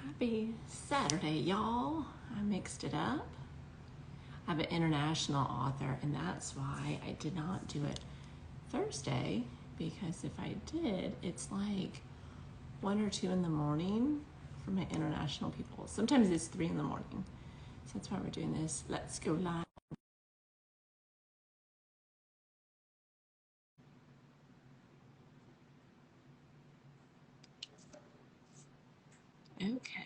Happy Saturday, y'all. I mixed it up. I'm an international author, and that's why I did not do it Thursday, because if I did, it's like 1 or 2 in the morning for my international people. Sometimes it's 3 in the morning. So that's why we're doing this. Let's go live. Okay.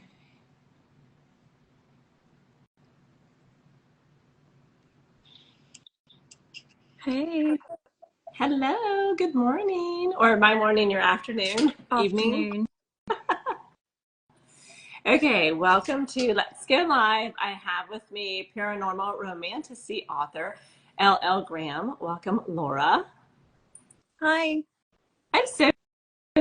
Hey. Hello, good morning. Or my morning, your afternoon, evening. Afternoon. Okay, welcome to Let's Go Live. I have with me Paranormal Romantasy author L.L. Graham. Welcome, Laura. Hi. I'm so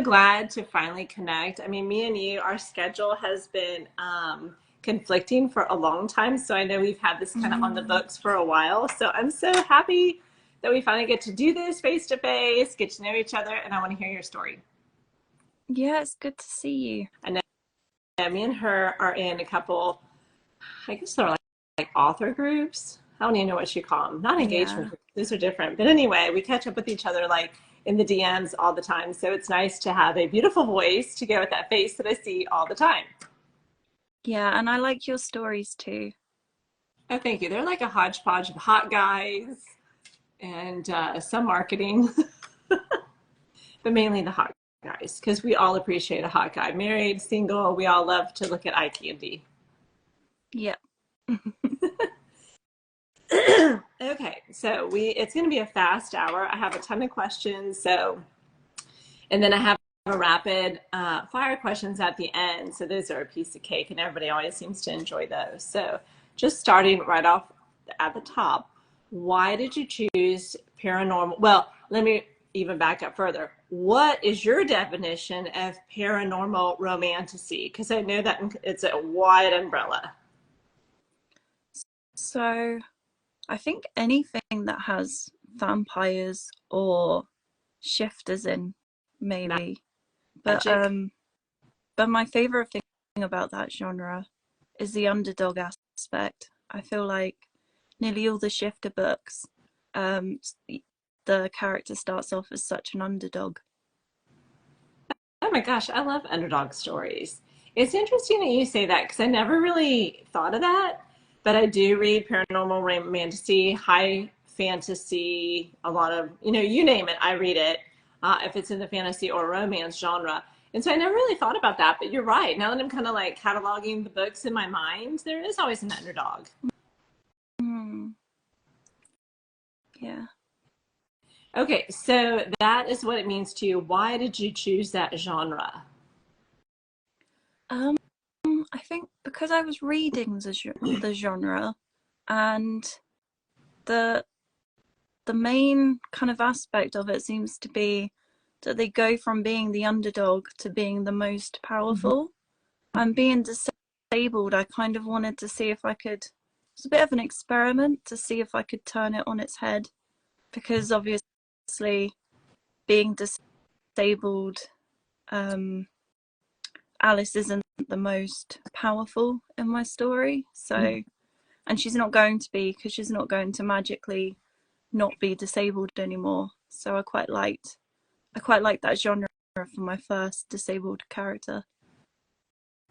glad to finally connect. I mean, me and you, our schedule has been conflicting for a long time, so I know we've had this kind of on the books for a while. So I'm so happy that we finally get to do this face to face, get to know each other, and I want to hear your story. Yeah, it's good to see you. I know me and her are in a couple, I guess they're like author groups. I don't even know what you call them. Not engagement groups. Those are different. But anyway, we catch up with each other like in the DMs all the time. So it's nice to have a beautiful voice to go with that face that I see all the time. Yeah, and I like your stories too. Oh, thank you. They're like a hodgepodge of hot guys and some marketing, but mainly the hot guys, because we all appreciate a hot guy. Married, single, we all love to look at eye candy. Yeah. Okay, so it's going to be a fast hour. I have a ton of questions, and then I have a rapid fire questions at the end. So those are a piece of cake, and everybody always seems to enjoy those. So just starting right off at the top, why did you choose paranormal? Well, let me even back up further. What is your definition of paranormal romantasy? Because I know that it's a wide umbrella. So I think anything that has vampires or shifters in, maybe. Magic. But my favorite thing about that genre is the underdog aspect. I feel like nearly all the shifter books, the character starts off as such an underdog. Oh my gosh, I love underdog stories. It's interesting that you say that because I never really thought of that, but I do read paranormal romantasy, high fantasy, a lot of, you name it, I read it, if it's in the fantasy or romance genre. And so I never really thought about that, but you're right. Now that I'm kind of like cataloging the books in my mind, there is always an underdog. Yeah. Okay, so that is what it means to you. Why did you choose that genre? I think because I was reading the genre, and the main kind of aspect of it seems to be that they go from being the underdog to being the most powerful. And being disabled, I kind of wanted to see if I could. It's a bit of an experiment to see if I could turn it on its head, because obviously being disabled, Alice isn't the most powerful in my story. So, and she's not going to be, because she's not going to magically not be disabled anymore. So I quite liked that genre for my first disabled character.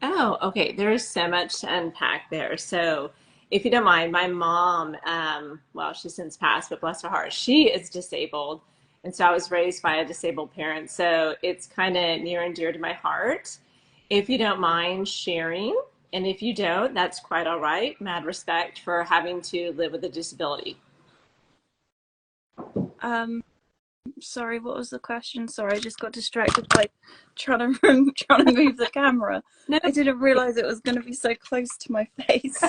Oh, okay. There's so much to unpack there. So, if you don't mind, my mom, well, she's since passed, but bless her heart, she is disabled. And so I was raised by a disabled parent. So it's kind of near and dear to my heart. If you don't mind sharing, and if you don't, that's quite all right. Mad respect for having to live with a disability. Sorry, what was the question? Sorry, I just got distracted by trying to move the camera. No. I didn't realize it was going to be so close to my face.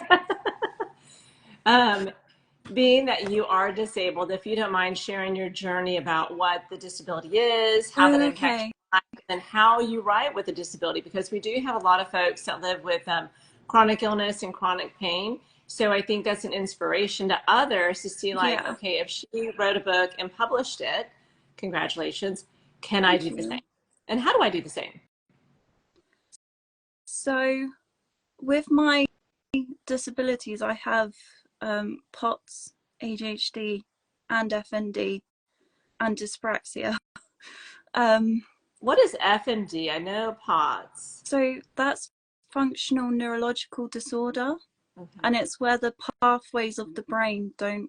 Being that you are disabled, if you don't mind sharing your journey about what the disability is, how that impacts your life, and how you write with a disability, because we do have a lot of folks that live with chronic illness and chronic pain. So I think that's an inspiration to others to see, like, Yeah. okay, if she wrote a book and published it, congratulations, can I do the same? And how do I do the same? So with my disabilities, I have POTS, ADHD, and FND, and dyspraxia. What is FND? I know POTS. So that's functional neurological disorder, Okay. and it's where the pathways of the brain don't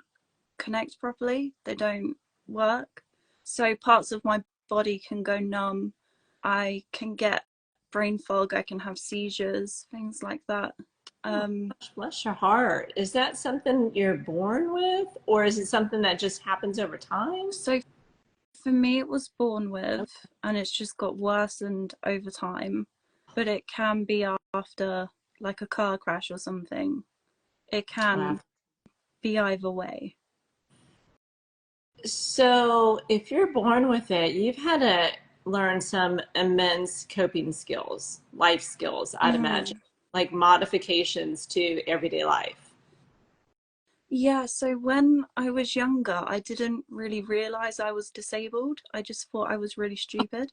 connect properly. They don't work. So parts of my body can go numb. I can get brain fog. I can have seizures, things like that. Oh, gosh, bless your heart. Is that something you're born with, or is it something that just happens over time? So for me, it was born with, and it's just got worsened over time. But it can be after like a car crash or something. It Wow. can be either way. So, if you're born with it, you've had to learn some immense coping skills, life skills, I'd imagine, like modifications to everyday life. Yeah, so when I was younger, I didn't really realize I was disabled. I just thought I was really stupid.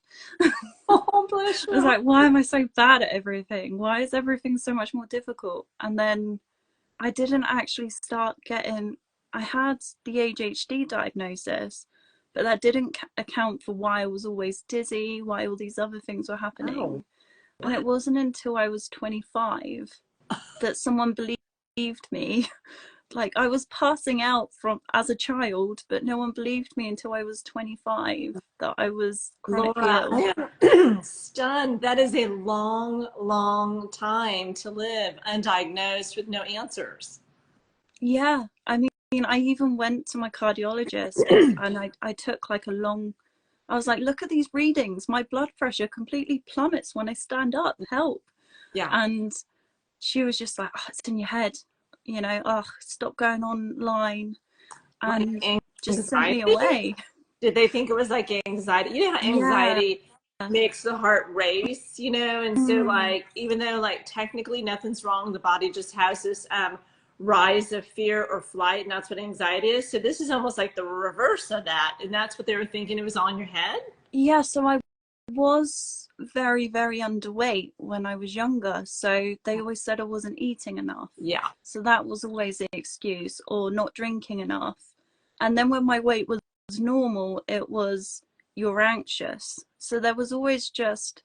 Oh, bless I was your like, why am I so bad at everything? Why is everything so much more difficult? And then I didn't actually start getting, I had the ADHD diagnosis, but that didn't account for why I was always dizzy, why all these other things were Oh, happening. And it what? wasn't until I was 25 that someone believed me. Like I was passing out from as a child, but no one believed me until I was 25 that I was chronically Laura, ill. I am stunned. That is a long, long time to live undiagnosed with no answers. Yeah, I mean, I even went to my cardiologist and I took like a long, I was like, look at these readings. My blood pressure completely plummets when I stand up. Help. Yeah, And she was just like, oh, it's in your head, oh, stop going online, like and just sent me anxiety. away. Did they think it was like anxiety? You know how Yeah. anxiety makes the heart race, and so Mm. like even though like technically nothing's wrong, the body just has this rise of fear or flight, and that's what anxiety is. So this is almost like the reverse of that, and that's what they were thinking, it was on your head. Yeah, so I was very, very underweight when I was younger. So they always said I wasn't eating enough. Yeah. So that was always the excuse, or not drinking enough. And then when my weight was normal, it was you're anxious. So there was always just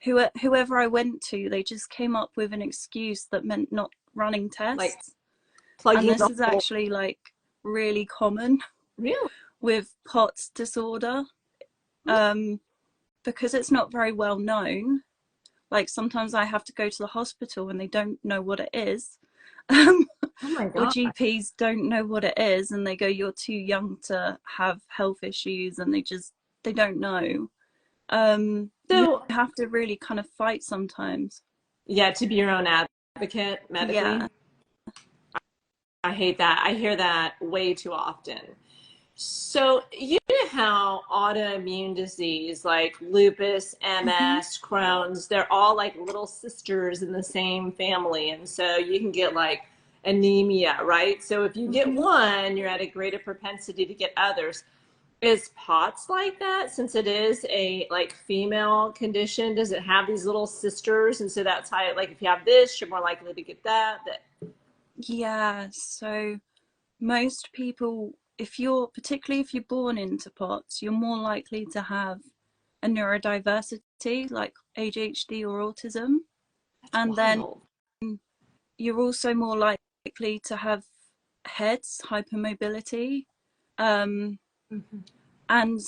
whoever I went to, they just came up with an excuse that meant not running Like tests. And plugging this the is hole. actually like really common Really? with POTS disorder. Because it's not very well known. Like sometimes I have to go to the hospital and they don't know what it is. Oh my Or God. GPs don't know what it is and they go, you're too young to have health issues, and they don't know. You So have to really kind of fight sometimes. yeah, to be your own advocate medically. Yeah. I hate that. I hear that way too often. So, you know how autoimmune disease like lupus, Mm-hmm. MS, Crohn's, they're all like little sisters in the same family. And so you can get like anemia, right? So if you get Mm-hmm. one, you're at a greater propensity to get others. Is POTS like that since it is a like female condition? Does it have these little sisters? And so that's how, like, if you have this, you're more likely to get that. Yeah. So most people, particularly if you're born into POTS, you're more likely to have a neurodiversity like ADHD or autism. That's And then wild. you're also more likely to have heads, hypermobility, um, Mhm. and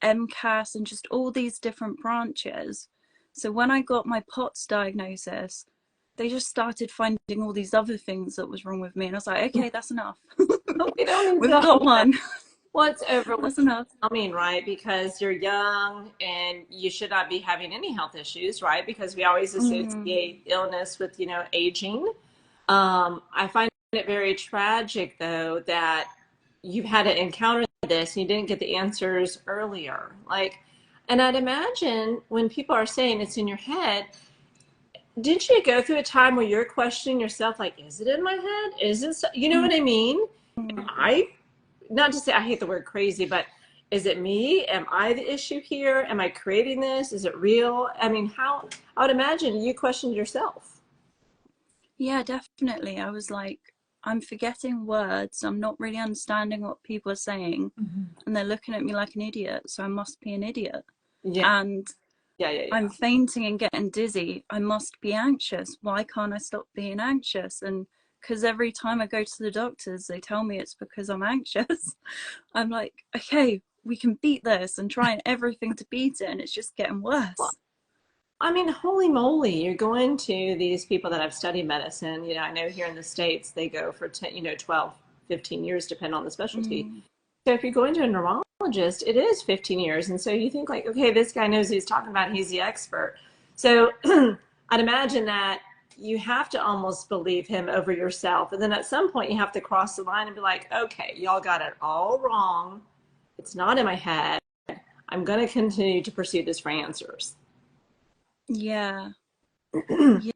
MCAS, and just all these different branches. So when I got my POTS diagnosis, they just started finding all these other things that was wrong with me. And I was like, okay, that's enough. We don't need We've the got whole one. what's That's enough. overwhelming, right? Because you're young and you should not be having any health issues, right? Because we always Mm, associate illness with, aging. I find it very tragic, though, that you've had to encounter this and you didn't get the answers earlier. Like, and I'd imagine when people are saying it's in your head, didn't you go through a time where you're questioning yourself, like, is it in my head? Is it, you know mm, what I mean? Am mm. I, not to say I hate the word crazy, but is it me? Am I the issue here? Am I creating this? Is it real? I mean, how, I would imagine you questioned yourself. Yeah, definitely. I was like, I'm forgetting words. I'm not really understanding what people are saying. Mhm. And they're looking at me like an idiot. So I must be an idiot. Yeah, And yeah, yeah, I'm yeah. fainting and getting dizzy. I must be anxious. Why can't I stop being anxious? And because every time I go to the doctors, they tell me it's because I'm anxious. I'm like, okay, we can beat this and trying everything to beat it. And it's just getting Well, worse. I mean, holy moly, you're going to these people that have studied medicine. I know here in the States, they go for 10, 12, 15 years, depending on the specialty. Mm, So if you're going to a neurologist, it is 15 years. And so you think like, okay, this guy knows what he's talking about. He's the expert. So I'd imagine that you have to almost believe him over yourself. And then at some point you have to cross the line and be like, okay, y'all got it all wrong. It's not in my head. I'm going to continue to pursue this for answers. yeah. Yeah.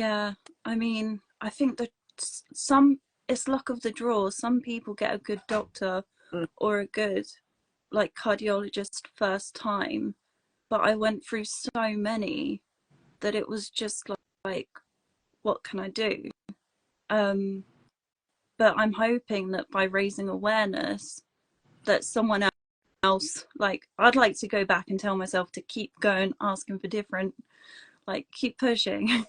Yeah. I mean, I think that some, it's luck of the draw. Some people get a good doctor or a good like cardiologist first time, but I went through so many that it was just like what can I do? Um, but I'm hoping that by raising awareness, that someone else, like I'd like to go back and tell myself to keep going, asking for different, like keep pushing.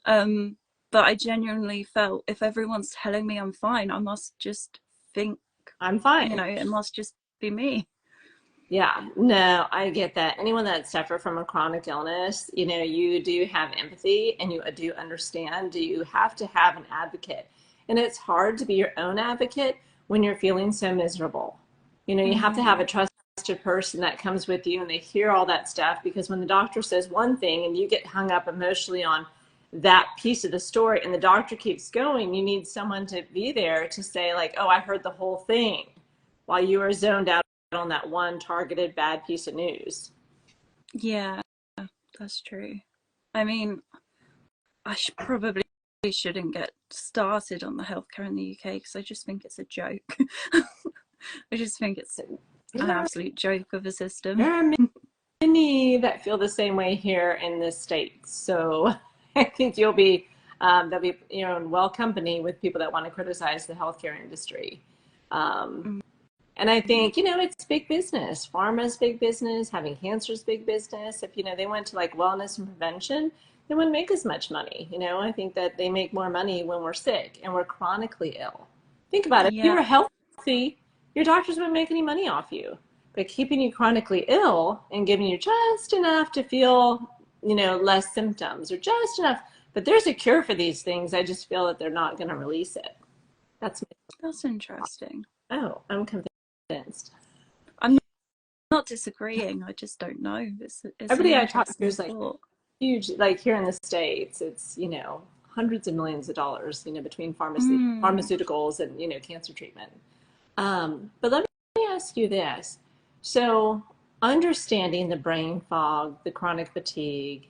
um, but I genuinely felt if everyone's telling me I'm fine, I must just think, I'm fine. it must just be me. Yeah, no, I get that. Anyone that suffer from a chronic illness, you do have empathy and you do understand. You have to have an advocate. And it's hard to be your own advocate when you're feeling so miserable. You have to have Mm, a trusted person that comes with you and they hear all that stuff because when the doctor says one thing and you get hung up emotionally on that piece of the story and the doctor keeps going, you need someone to be there to say like, "Oh, I heard the whole thing," while you are zoned out on that one targeted bad piece of news. yeah, that's true. I mean, I probably shouldn't get started on the healthcare in the UK because I just think it's a joke. I just think it's an There absolute joke of a system. there are many that feel the same way here in this state. So I think they'll be in well company with people that want to criticize the healthcare industry. Um, Mm, and I think, it's big business. Pharma's big business, having cancer is big business. If, they went to like wellness and prevention, they wouldn't make as much money. I think that they make more money when we're sick and we're chronically ill. Think about it. If you yeah, were healthy, your doctors wouldn't make any money off you. But keeping you chronically ill and giving you just enough to feel, less symptoms or just enough. But there's a cure for these things. I just feel that they're not going to release it. That's that's interesting. I'm convinced. I'm not disagreeing. I just don't know. It's an Everybody I talk to interesting is like thought. huge, like here in the States, it's, hundreds of millions of dollars, between Mm, pharmaceuticals and, cancer treatment. But let me ask you this. So, understanding the brain fog, the chronic fatigue,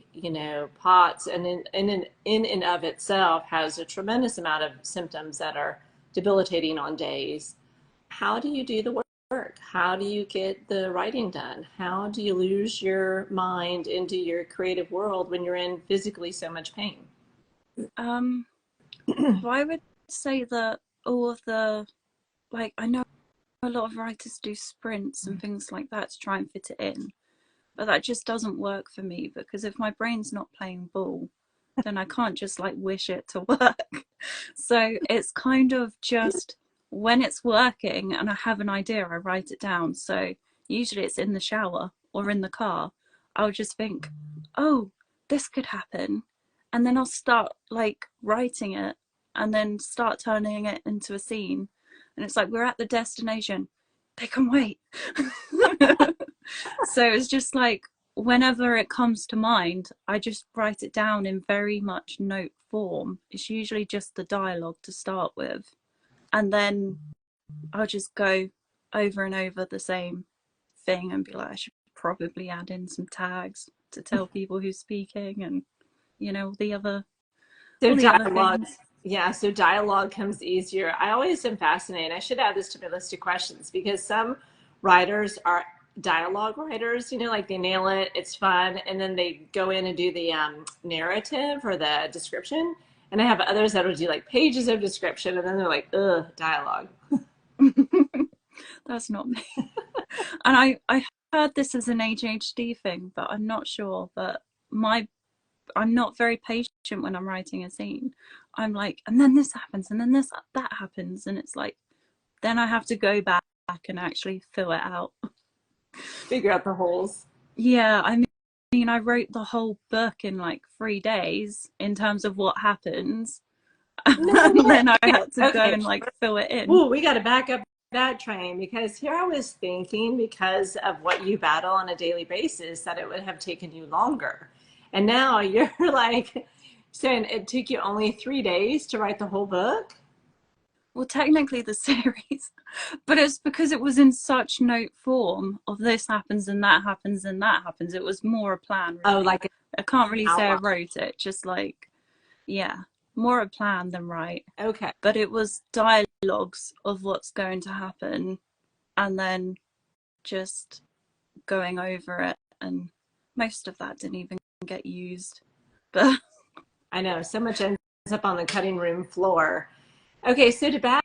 POTS, and in and of itself has a tremendous amount of symptoms that are debilitating on days. How do you do the work? How do you get the writing done? How do you lose your mind into your creative world when you're in physically so much pain? um, well, I would say that all of the, like, I know a lot of writers do sprints and things like that to try and fit it in, but that just doesn't work for me because if my brain's not playing ball, then I can't just like wish it to work. So it's kind of just when it's working and I have an idea, I write it down. So usually it's in the shower or in the car. I'll just think, oh, this could happen. And then I'll start like writing it and then start turning it into a scene. And it's like, we're at the destination. They can wait. So it's just like whenever it comes to mind, I just write it down in very much note form. It's usually just the dialogue to start with. And then I'll just go over and over the same thing and be like, I should probably add in some tags to tell people who's speaking and, the other, So all the other dialogue, things. yeah, so dialogue comes easier. I always am fascinated. I should add this to my list of questions because some writers are dialogue writers, like they nail it, it's fun, and then they go in and do the narrative or the description. And I have others that will do like pages of description, and then they're like, ugh, dialogue. That's not me. And I heard this as an ADHD thing, but I'm not sure. But I'm not very patient when I'm writing a scene. I'm like, and then this happens, and then that happens, and it's like, then I have to go back and actually fill it out. Figure out the holes. Yeah, I mean, I wrote the whole book in like 3 days in terms of what happens, No and way. then I had to go Okay. and like fill it in. Ooh, we got to back up that train, because here I was thinking, because of what you battle on a daily basis, that it would have taken you longer. And now you're like saying it took you only 3 days to write the whole book? Well, technically the series, but it's because it was in such note form of this happens and that happens and that happens. It was more a plan, Oh, really. like an I can't really say I outline. wrote it, just like, yeah, more a plan than write. Okay. But it was dialogues of what's going to happen and then just going over it. And most of that didn't even get used. But I know so much ends up on the cutting room floor. Okay, so to back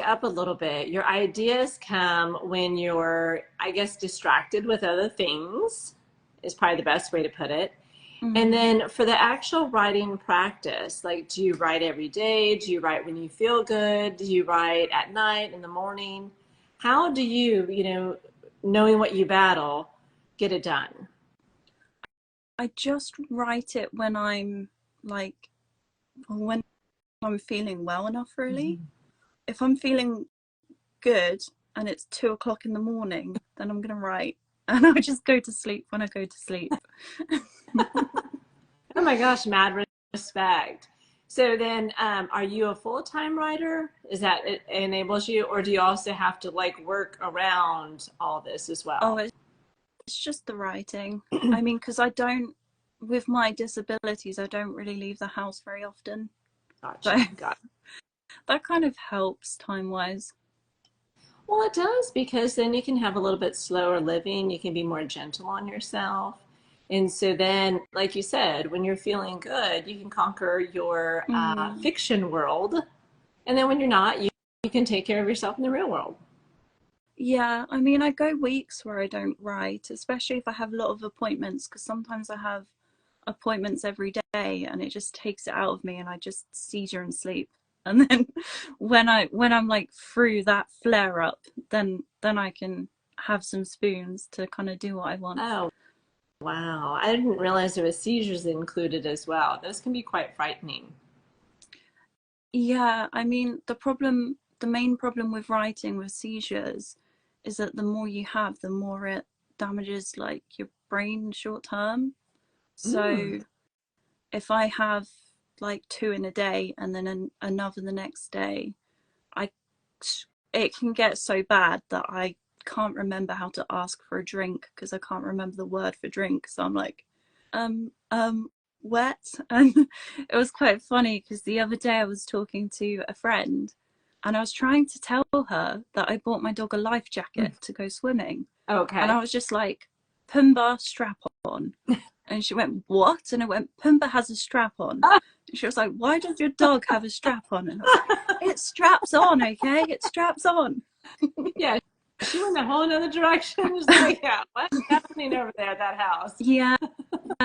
up a little bit, your ideas come when you're, I guess, distracted with other things, is probably the best way to put it. And then for the actual writing practice, like, do you write every day? Do you write when you feel good? Do you write at night, in the morning? How do you, knowing what you battle, get it done? I just write it when I'm like, when I'm feeling well enough, really. If I'm feeling good and it's 2 o'clock in the morning, then I'm gonna write, and I just go to sleep when I go to sleep. Oh my gosh, mad respect. So then, are you a full-time writer? Is that it enables you, or do you also have to like work around all this as Oh, well? it's just the writing. I mean, because I don't, with my disabilities, I don't really leave the house very often. So Gotcha. Got it. that kind of helps time-wise. Well, it does, because then you can have a little bit slower living. You can be more gentle on yourself. And so then, like you said, when you're feeling good, you can conquer your fiction world. And then when you're not, you can take care of yourself in the real world. Yeah, I mean, I go weeks where I don't write, especially if I have a lot of appointments, because sometimes I have appointments every day and it just takes it out of me and I just seizure and sleep. And then when I'm like through that flare up, then I can have some spoons to kind of do what I want. Oh, wow. I didn't realize there was seizures included as well. Those can be quite frightening. Yeah, I mean, the main problem with writing with seizures is that the more you have, the more it damages like your brain short term. Mm. So if I have like two in a day and then another the next day, I it can get so bad that I can't remember how to ask for a drink because I can't remember the word for drink. So I'm like, um, um, wet. And it was quite funny because the other day I was talking to a friend and I was trying to tell her that I bought my dog a life jacket to go swimming. And Okay. I was just like, Pumbaa, strap on. And she went, what? And I went, Pumbaa has a strap on. And she was like, why does your dog have a strap on? And I was like, it straps on, okay? It straps on. Yeah, she went a whole another direction. Just like, yeah, what's happening over there at that house? Yeah.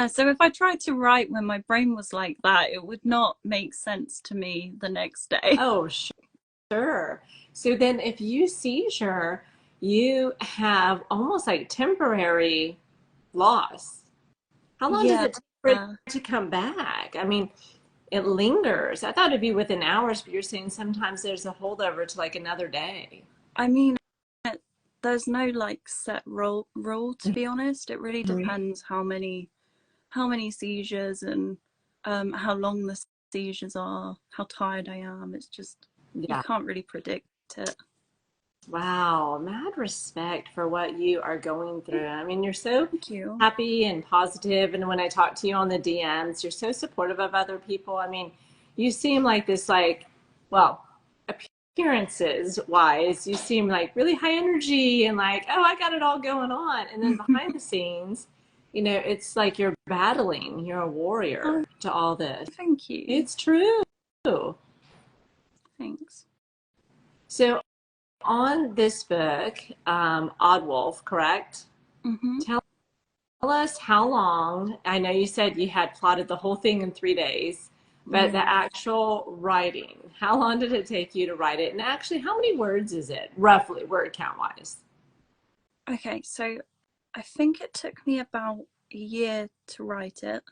So if I tried to write when my brain was like that, it would not make sense to me the next day. Oh, sure. So then if you seizure, you have almost like temporary loss. How long does Yeah. it take for it to come back? I mean, it lingers. I thought it'd be within hours, but you're saying sometimes there's a holdover to like another day. I mean, there's no like set rule to be honest. It really depends how many seizures and how long the seizures are, how tired I am. It's just, you Yeah. can't really predict it. Wow, mad respect for what you are going through. I mean, you're so Thank you. happy and positive, and when I talk to you on the DMs, you're so supportive of other people. I mean, you seem like this, like, well, appearances wise, you seem like really high energy and like, oh, I got it all going on. And then behind the scenes, it's like you're battling, you're a Oh, warrior to all this. thank you. It's true. Thanks. So on this book, Odd Wolf, correct? Mm-hmm. Tell us how long, I know you said you had plotted the whole thing in 3 days, but the actual writing, how long did it take you to write it? And actually, how many words is it, roughly, word count wise? Okay, so I think it took me about a year to write it,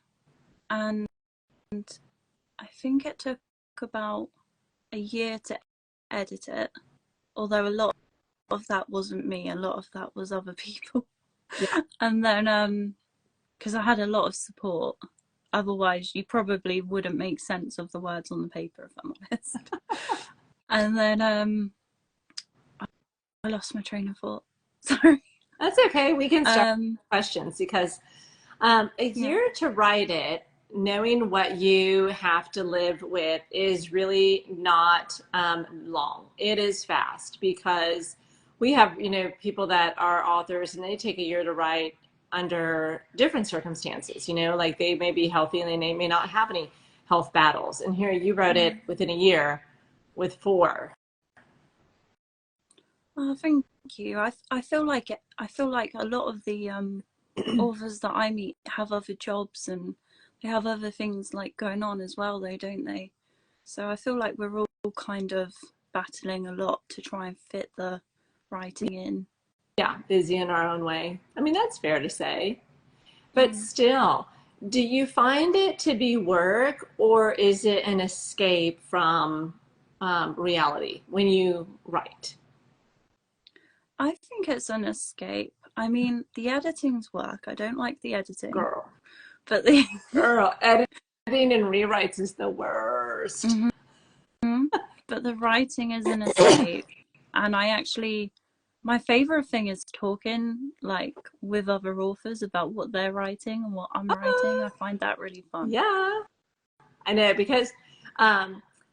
and I think it took about a year to edit it, although a lot of that wasn't me, a lot of that was other people. Yeah. And then because I had a lot of support, otherwise you probably wouldn't make sense of the words on the paper, if I'm honest. And then I lost my train of thought. Sorry. That's okay. We can start questions because a Yeah. year to write it, knowing what you have to live with, is really not long. It is fast because we have, people that are authors and they take a year to write under different circumstances, like they may be healthy and they may not have any health battles. And here you wrote it within a year with 4. Oh, thank you. I feel like it. I feel like a lot of the authors that I meet have other jobs and they have other things like going on as well, though, don't they? So I feel like we're all kind of battling a lot to try and fit the writing in. Yeah, busy in our own way. I mean, that's fair to say. But still, do you find it to be work or is it an escape from reality when you write? I think it's an escape. I mean, the editing's work. I don't like the editing, Girl, but the girl, editing and rewrites is the worst. but the writing is an escape. And my favorite thing is talking like with other authors about what they're writing and what I'm writing. I find that really fun. Yeah, I know because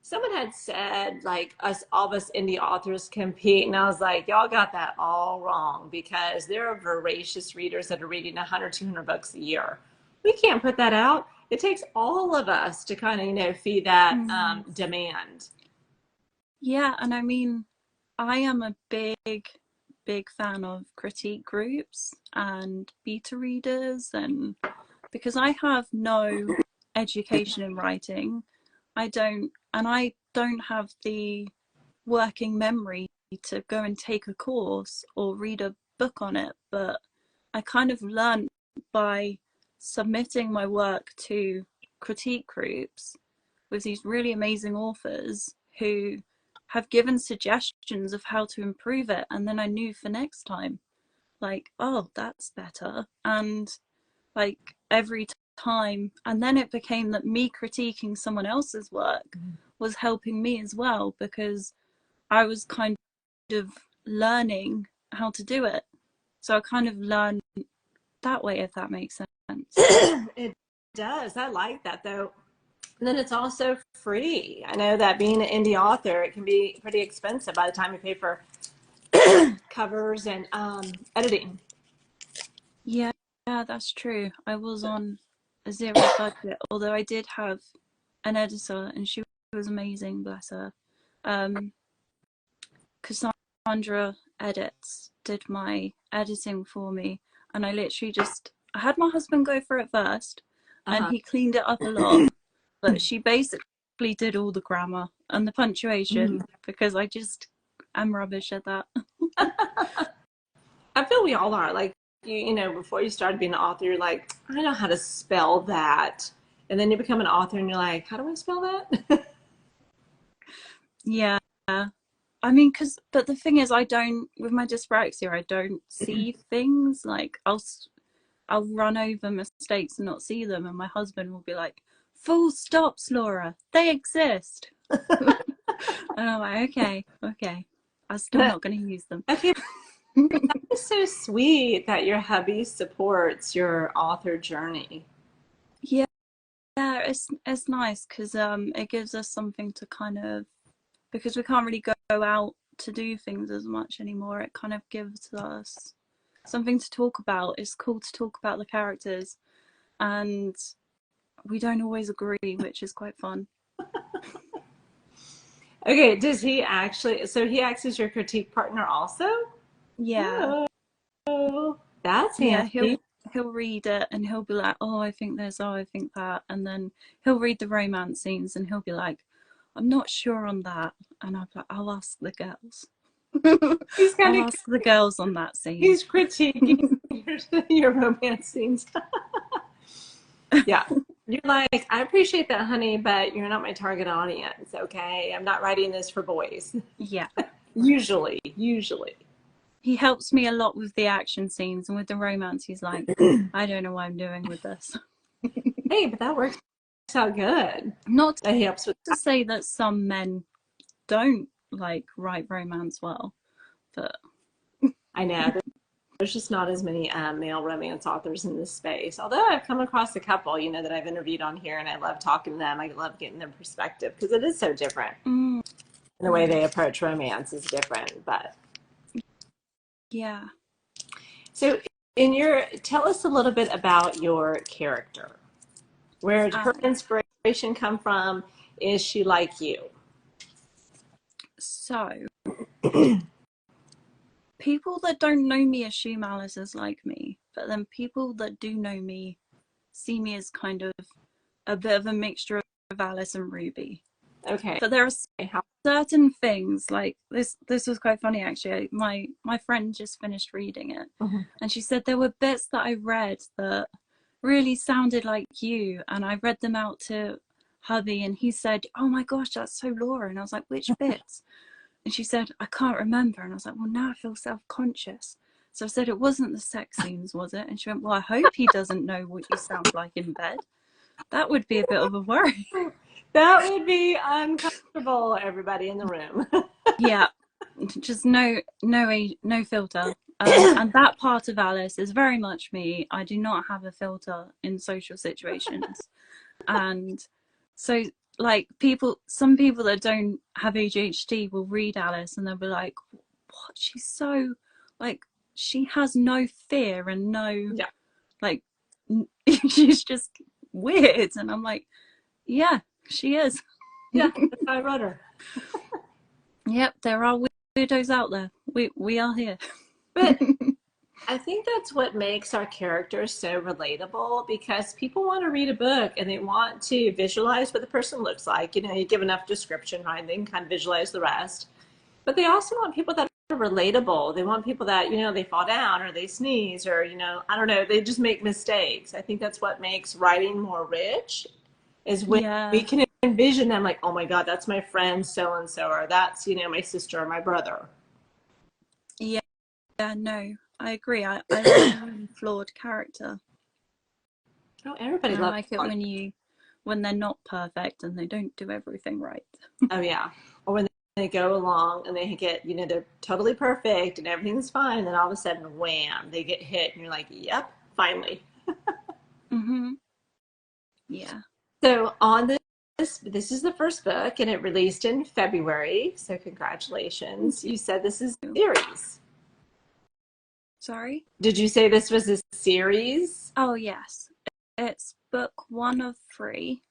someone had said like all of us indie authors compete, and I was like, y'all got that all wrong because there are voracious readers that are reading 100, 200 books a year. We can't put that out. It takes all of us to kind of feed that demand. Yeah, and I mean, I am a big fan of critique groups and beta readers, and because I have no education in writing, I don't have the working memory to go and take a course or read a book on it, but I kind of learned by submitting my work to critique groups with these really amazing authors who have given suggestions of how to improve it, and then I knew for next time, like, oh, that's better. And like every time, and then it became that me critiquing someone else's work was helping me as well, because I was kind of learning how to do it. So I kind of learned that way, if that makes sense. It does. I like that though. And then it's also free. I know that being an indie author, it can be pretty expensive by the time you pay for covers and editing. Yeah, that's true. I was on a zero budget, although I did have an editor and she was amazing, bless her. Cassandra Edits did my editing for me, and I had my husband go for it first, and he cleaned it up a lot, but she basically did all the grammar and the punctuation because I'm rubbish at that. I feel we all are. Like before you started being an author, you're like, I don't know how to spell that. And then you become an author and you're like, how do I spell that? Yeah. I mean, but the thing is, with my dyspraxia, I don't see things. Like, I'll run over mistakes and not see them, and my husband will be like, "Full stops, Laura. They exist." And I'm like, okay. I'm still not going to use them. Okay. It's so sweet that your hubby supports your author journey. Yeah, it's nice because it gives us something to kind of, because we can't really go out to do things as much anymore. It kind of gives us something to talk about. It's cool to talk about the characters, and we don't always agree, which is quite fun. Okay, does he actually, so he acts as your critique partner also? Yeah. Oh, that's Yeah, handy. he'll read it and he'll be like, oh, I think this, oh, I think that, and then he'll read the romance scenes and he'll be like, I'm not sure on that, and I'll be like, I'll ask the girls. He's kind I'll of, ask the girls on that scene. he's critiquing your romance scenes. Yeah. You're like, I appreciate that, honey, but you're not my target audience, okay? I'm not writing this for boys. Yeah. Usually. He helps me a lot with the action scenes, and with the romance, he's like, I don't know what I'm doing with this. Hey, but that works out good. Not That helps with to say that some men don't like write romance well, but I know there's just not as many male romance authors in this space. Although I've come across a couple, that I've interviewed on here, and I love talking to them. I love getting their perspective because it is so different. The way they approach romance is different. But yeah. so, tell us a little bit about your character. Where did her inspiration come from? Is she like you? So, people that don't know me assume Alice is like me, but then people that do know me see me as kind of a bit of a mixture of Alice and Ruby. Okay. But there are certain things, like this was quite funny actually. My friend just finished reading it, and she said there were bits that I read that really sounded like you, and I read them out to hubby, and he said, oh my gosh, that's so Laura. And I was like, which bits? And she said, I can't remember. And I was like, well, now I feel self-conscious. So I said, it wasn't the sex scenes, was it? And she went, well, I hope he doesn't know what you sound like in bed. That would be a bit of a worry. That would be uncomfortable, everybody in the room. Yeah, just no filter. And that part of Alice is very much me. I do not have a filter in social situations. And so, like, some people that don't have ADHD will read Alice and they'll be like, what? She's so, like, she has no fear and no, like, she's just weird. And I'm like, yeah, she is. Yeah, that's how I wrote her. Yep, there are weirdos out there. We are here. But I think that's what makes our characters so relatable, because people want to read a book and they want to visualize what the person looks like. You give enough description, right? They can kind of visualize the rest. But they also want people that are relatable. They want people that, they fall down or they sneeze or, I don't know, they just make mistakes. I think that's what makes writing more rich, is when we can envision them like, oh my God, that's my friend so-and-so, or that's, my sister or my brother. Yeah, no, I agree. I like a really flawed character. Oh, everybody I loves like it when they're not perfect and they don't do everything right. Oh yeah. Or when they go along and they get, they're totally perfect and everything's fine, and then all of a sudden, wham, they get hit and you're like, yep, finally. Yeah. So on this is the first book, and it released in February. So congratulations. You said this is a series. Sorry? Did you say this was a series? Oh, yes. It's book 1 of 3.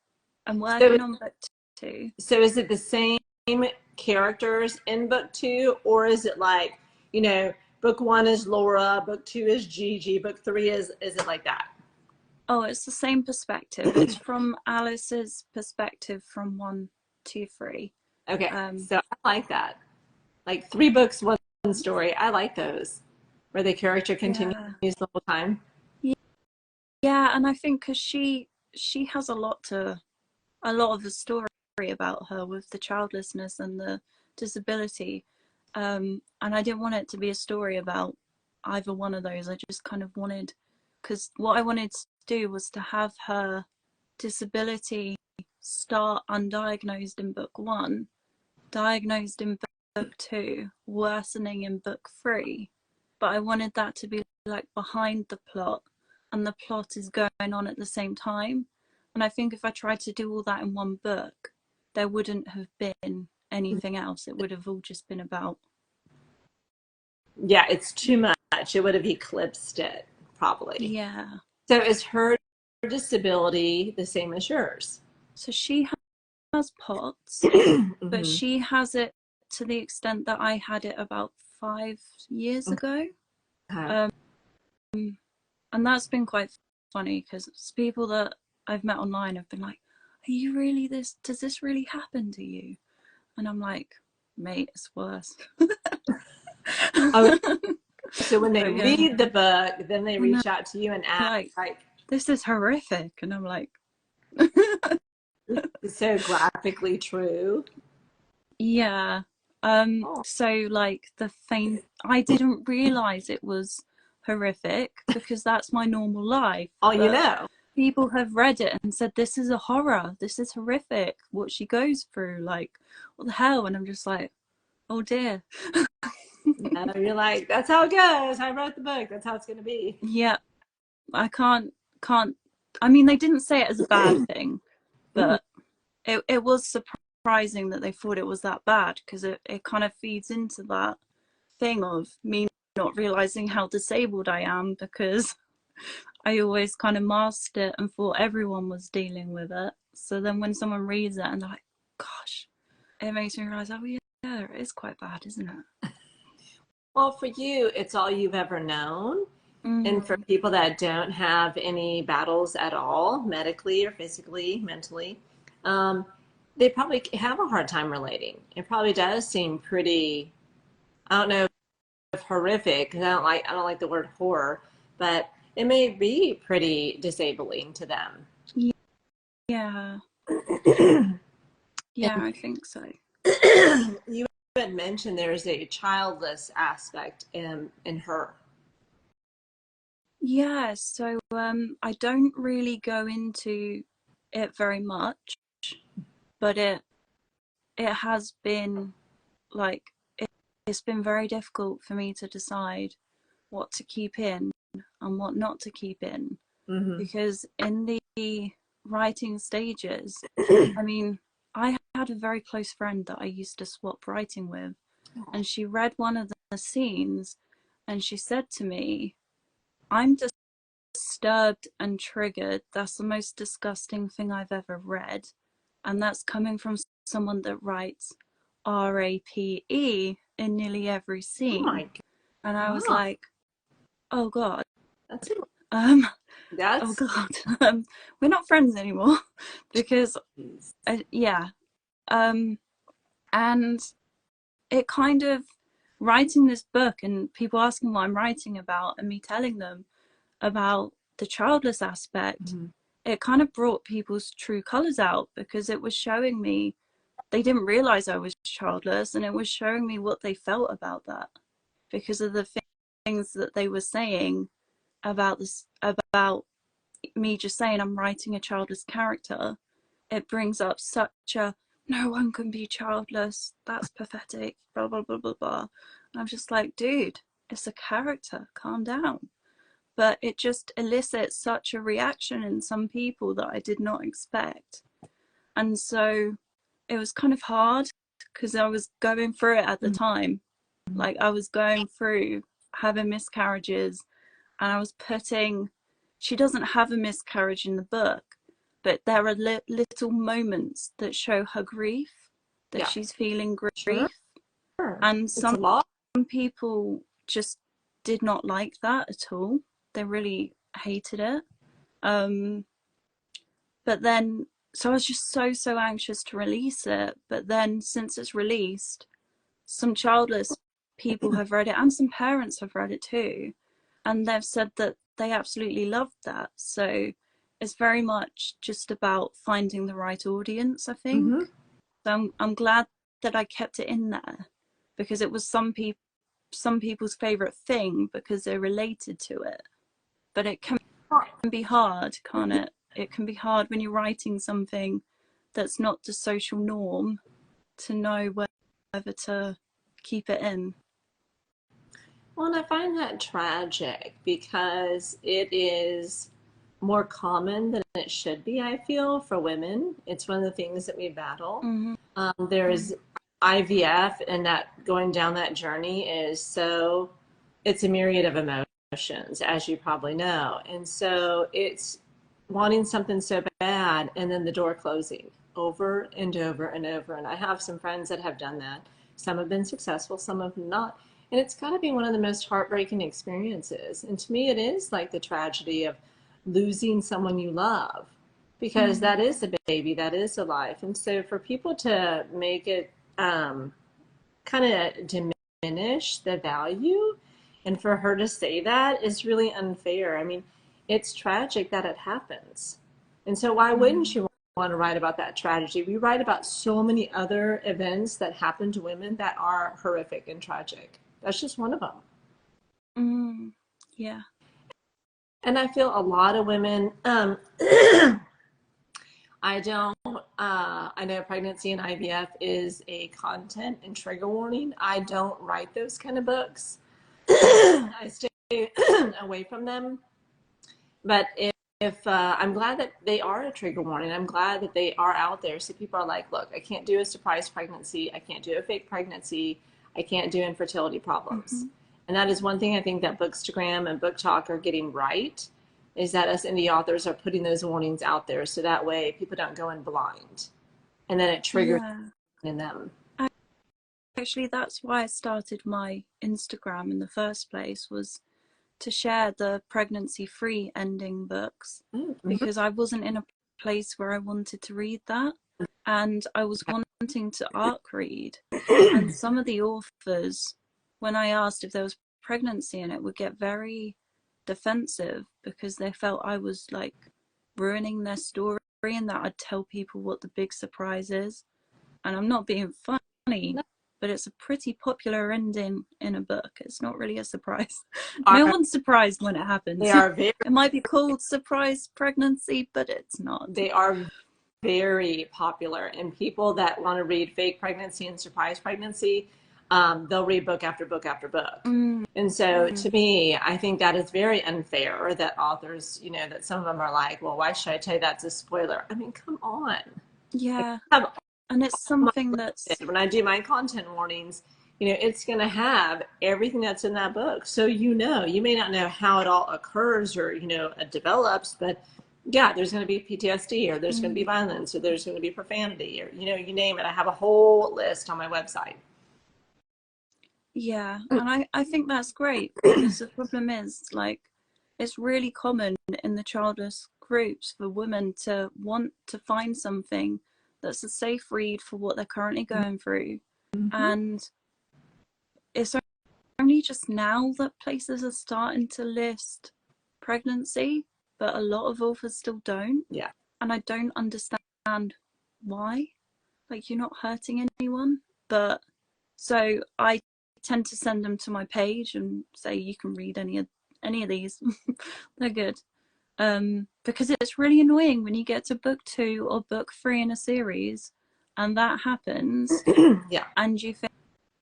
I'm working on book 2. So is it the same characters in book 2, or is it like, book 1 is Laura, book 2 is Gigi, book 3 is it like that? Oh, it's the same perspective. It's from Alice's perspective from 1 to 3. Okay, so I like that. Like 3 books, 1 story. I like those, where the character continues the whole time. Yeah, and I think because she has a lot of the story about her with the childlessness and the disability, and I didn't want it to be a story about either one of those. I just kind of wanted, because what I wanted to do was to have her disability start undiagnosed in book 1, diagnosed in book 2, worsening in book 3, but I wanted that to be like behind the plot, and the plot is going on at the same time. And I think if I tried to do all that in one book, there wouldn't have been anything else. It would have all just been about. Yeah, it's too much. It would have eclipsed it, probably. Yeah. So is her disability the same as yours? So she has POTS, but Mhm. she has it to the extent that I had it about 5 years ago. Okay. And that's been quite funny because people that I've met online have been like, are you really this? Does this really happen to you? And I'm like, mate, it's worse. Oh, so when they But yeah, read the book, then they and they're reach out to you and ask, like, like, this is horrific. And I'm like, it's so graphically true. yeah. Oh, So like the faint, I didn't realize it was horrific because that's my normal life. all you But know. people have read it and said, this is a horror. This is horrific. What she goes through, like, what the hell? And I'm just like, oh dear. No, you're like, that's how it goes. I wrote the book. That's how it's going to be. Yeah, I can't. I mean, they didn't say it as a bad thing, Mhm. but it was surprising that they thought it was that bad because it kind of feeds into that thing of me not realizing how disabled I am because I always kind of masked it and thought everyone was dealing with it. So then when someone reads it and they're like, gosh, it makes me realize, oh yeah, it is quite bad, isn't it? Well, for you, it's all you've ever known. And for Mm, people that don't have any battles at all, medically or physically, mentally, um, they probably have a hard time relating. It probably does seem pretty, I don't know if horrific, because I don't like the word horror, but it may be pretty disabling to them. yeah, yeah, And I think so. you had mentioned there's a childless aspect in her. Yeah, so I don't really go into it very much, but it has been like it's been very difficult for me to decide what to keep in and what not to keep in Hmm. because in the writing stages, I mean, I had a very close friend that I used to swap writing with, and she read one of the scenes and she said to me, I'm disturbed and triggered. That's the most disgusting thing I've ever read. And that's coming from someone that writes RAPE in nearly every Oh scene. my And I was God. like, oh God, That's um, oh that's God, we're not friends anymore because, yeah. Um, and it kind of, writing this book and people asking what I'm writing about and me telling them about the childless aspect, mhm. it kind of brought people's true colors out because it was showing me they didn't realize I was childless and it was showing me what they felt about that because of the things that they were saying about this, about me just saying I'm writing a childless character. It brings up such a no one can be childless, that's pathetic, blah blah blah blah blah. And I'm just like, dude, it's a character, calm down. But it just elicits such a reaction in some people that I did not expect. And so it was kind of hard because I was going through it at the time. Like I was going through having miscarriages and I was putting, she doesn't have a miscarriage in the book, but there are little moments that show her grief, that Yeah, she's feeling sure. grief. And It's a some lot. people just did not like that at all. They really hated it. Um, but then, so I was just so anxious to release it. But then, since it's released, some childless people have read it and some parents have read it too. And they've said that they absolutely loved that. So it's very much just about finding the right audience, I think. Hmm. So I'm glad that I kept it in there because it was some people's favorite thing because they related to it. But it can be hard, can't it? It can be hard when you're writing something that's not the social norm to know whether to keep it in. Well, and I find that tragic because it is more common than it should be, I feel, for women. It's one of the things that we battle. Mm-hmm. There's IVF, and that going down that journey is so, it's a myriad of emotions, as you probably know. And so it's wanting something so bad and then the door closing over and over and over. And I have some friends that have done that. Some have been successful, some have not. And it's got to be one of the most heartbreaking experiences. And to me, it is like the tragedy of losing someone you love, because that is a baby, that is a life. And so for people to make it kind of diminish the value, and for her to say that is really unfair. I mean, it's tragic that it happens. And so why wouldn't you want to write about that tragedy? We write about so many other events that happen to women that are horrific and tragic. That's just one of them. Yeah. And I feel a lot of women, I don't, I know pregnancy and IVF is a content and trigger warning. I don't write those kind of books. I stay away from them. But if I'm glad that they are a trigger warning. I'm glad that they are out there. So people are like, look, I can't do a surprise pregnancy. I can't do a fake pregnancy. I can't do infertility problems. And that is one thing I think that Bookstagram and Book Talk are getting right, is that us indie authors are putting those warnings out there so that way people don't go in blind. And then it triggers in them. Actually, that's why I started my Instagram in the first place, was to share the pregnancy-free ending books, because I wasn't in a place where I wanted to read that, and I was wanting to ARC read. And some of the authors, when I asked if there was pregnancy in it, would get very defensive because they felt I was like ruining their story and that I'd tell people what the big surprise is. And I'm not being funny, but it's a pretty popular ending in a book. It's not really a surprise. No one's surprised when it happens. They are very, it might be called surprise pregnancy, but it's not. They are very popular, and people that want to read fake pregnancy and surprise pregnancy, they'll read book after book after book. And so to me, I think that is very unfair that authors, you know, that some of them are like, well, why should I tell you that's a spoiler? I mean, come on. Yeah. And it's something that's, when I do my content warnings, you know, it's going to have everything that's in that book. So, you know, you may not know how it all occurs or, you know, it develops, but yeah, there's going to be PTSD, or there's going to be violence, or there's going to be profanity, or, you know, you name it. I have a whole list on my website. Yeah, and I think that's great, because the problem is, like, it's really common in the childless groups for women to want to find something that's a safe read for what they're currently going through. And it's only just now that places are starting to list pregnancy, but a lot of authors still don't. Yeah. And I don't understand why. Like, you're not hurting anyone. But so I tend to send them to my page and say, you can read any of these. They're good. Because it's really annoying when you get to book 2 or book 3 in a series and that happens. Yeah. And you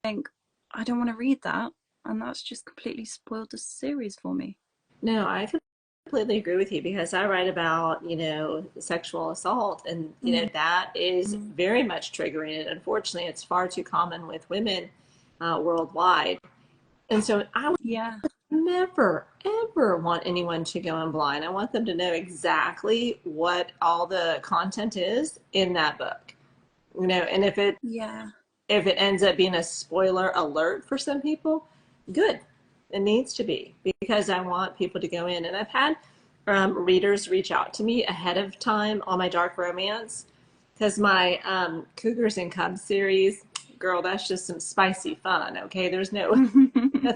think, I don't want to read that, and that's just completely spoiled the series for me. No, I completely agree with you, because I write about, you know, sexual assault, and, you know, that is very much triggering. And unfortunately, it's far too common with women worldwide. And so I would never, ever want anyone to go in blind. I want them to know exactly what all the content is in that book, you know, and if it ends up being a spoiler alert for some people, good. It needs to be, because I want people to go in. And I've had readers reach out to me ahead of time on my dark romance, because my Cougars and Cubs series, girl, that's just some spicy fun. Okay, there's nothing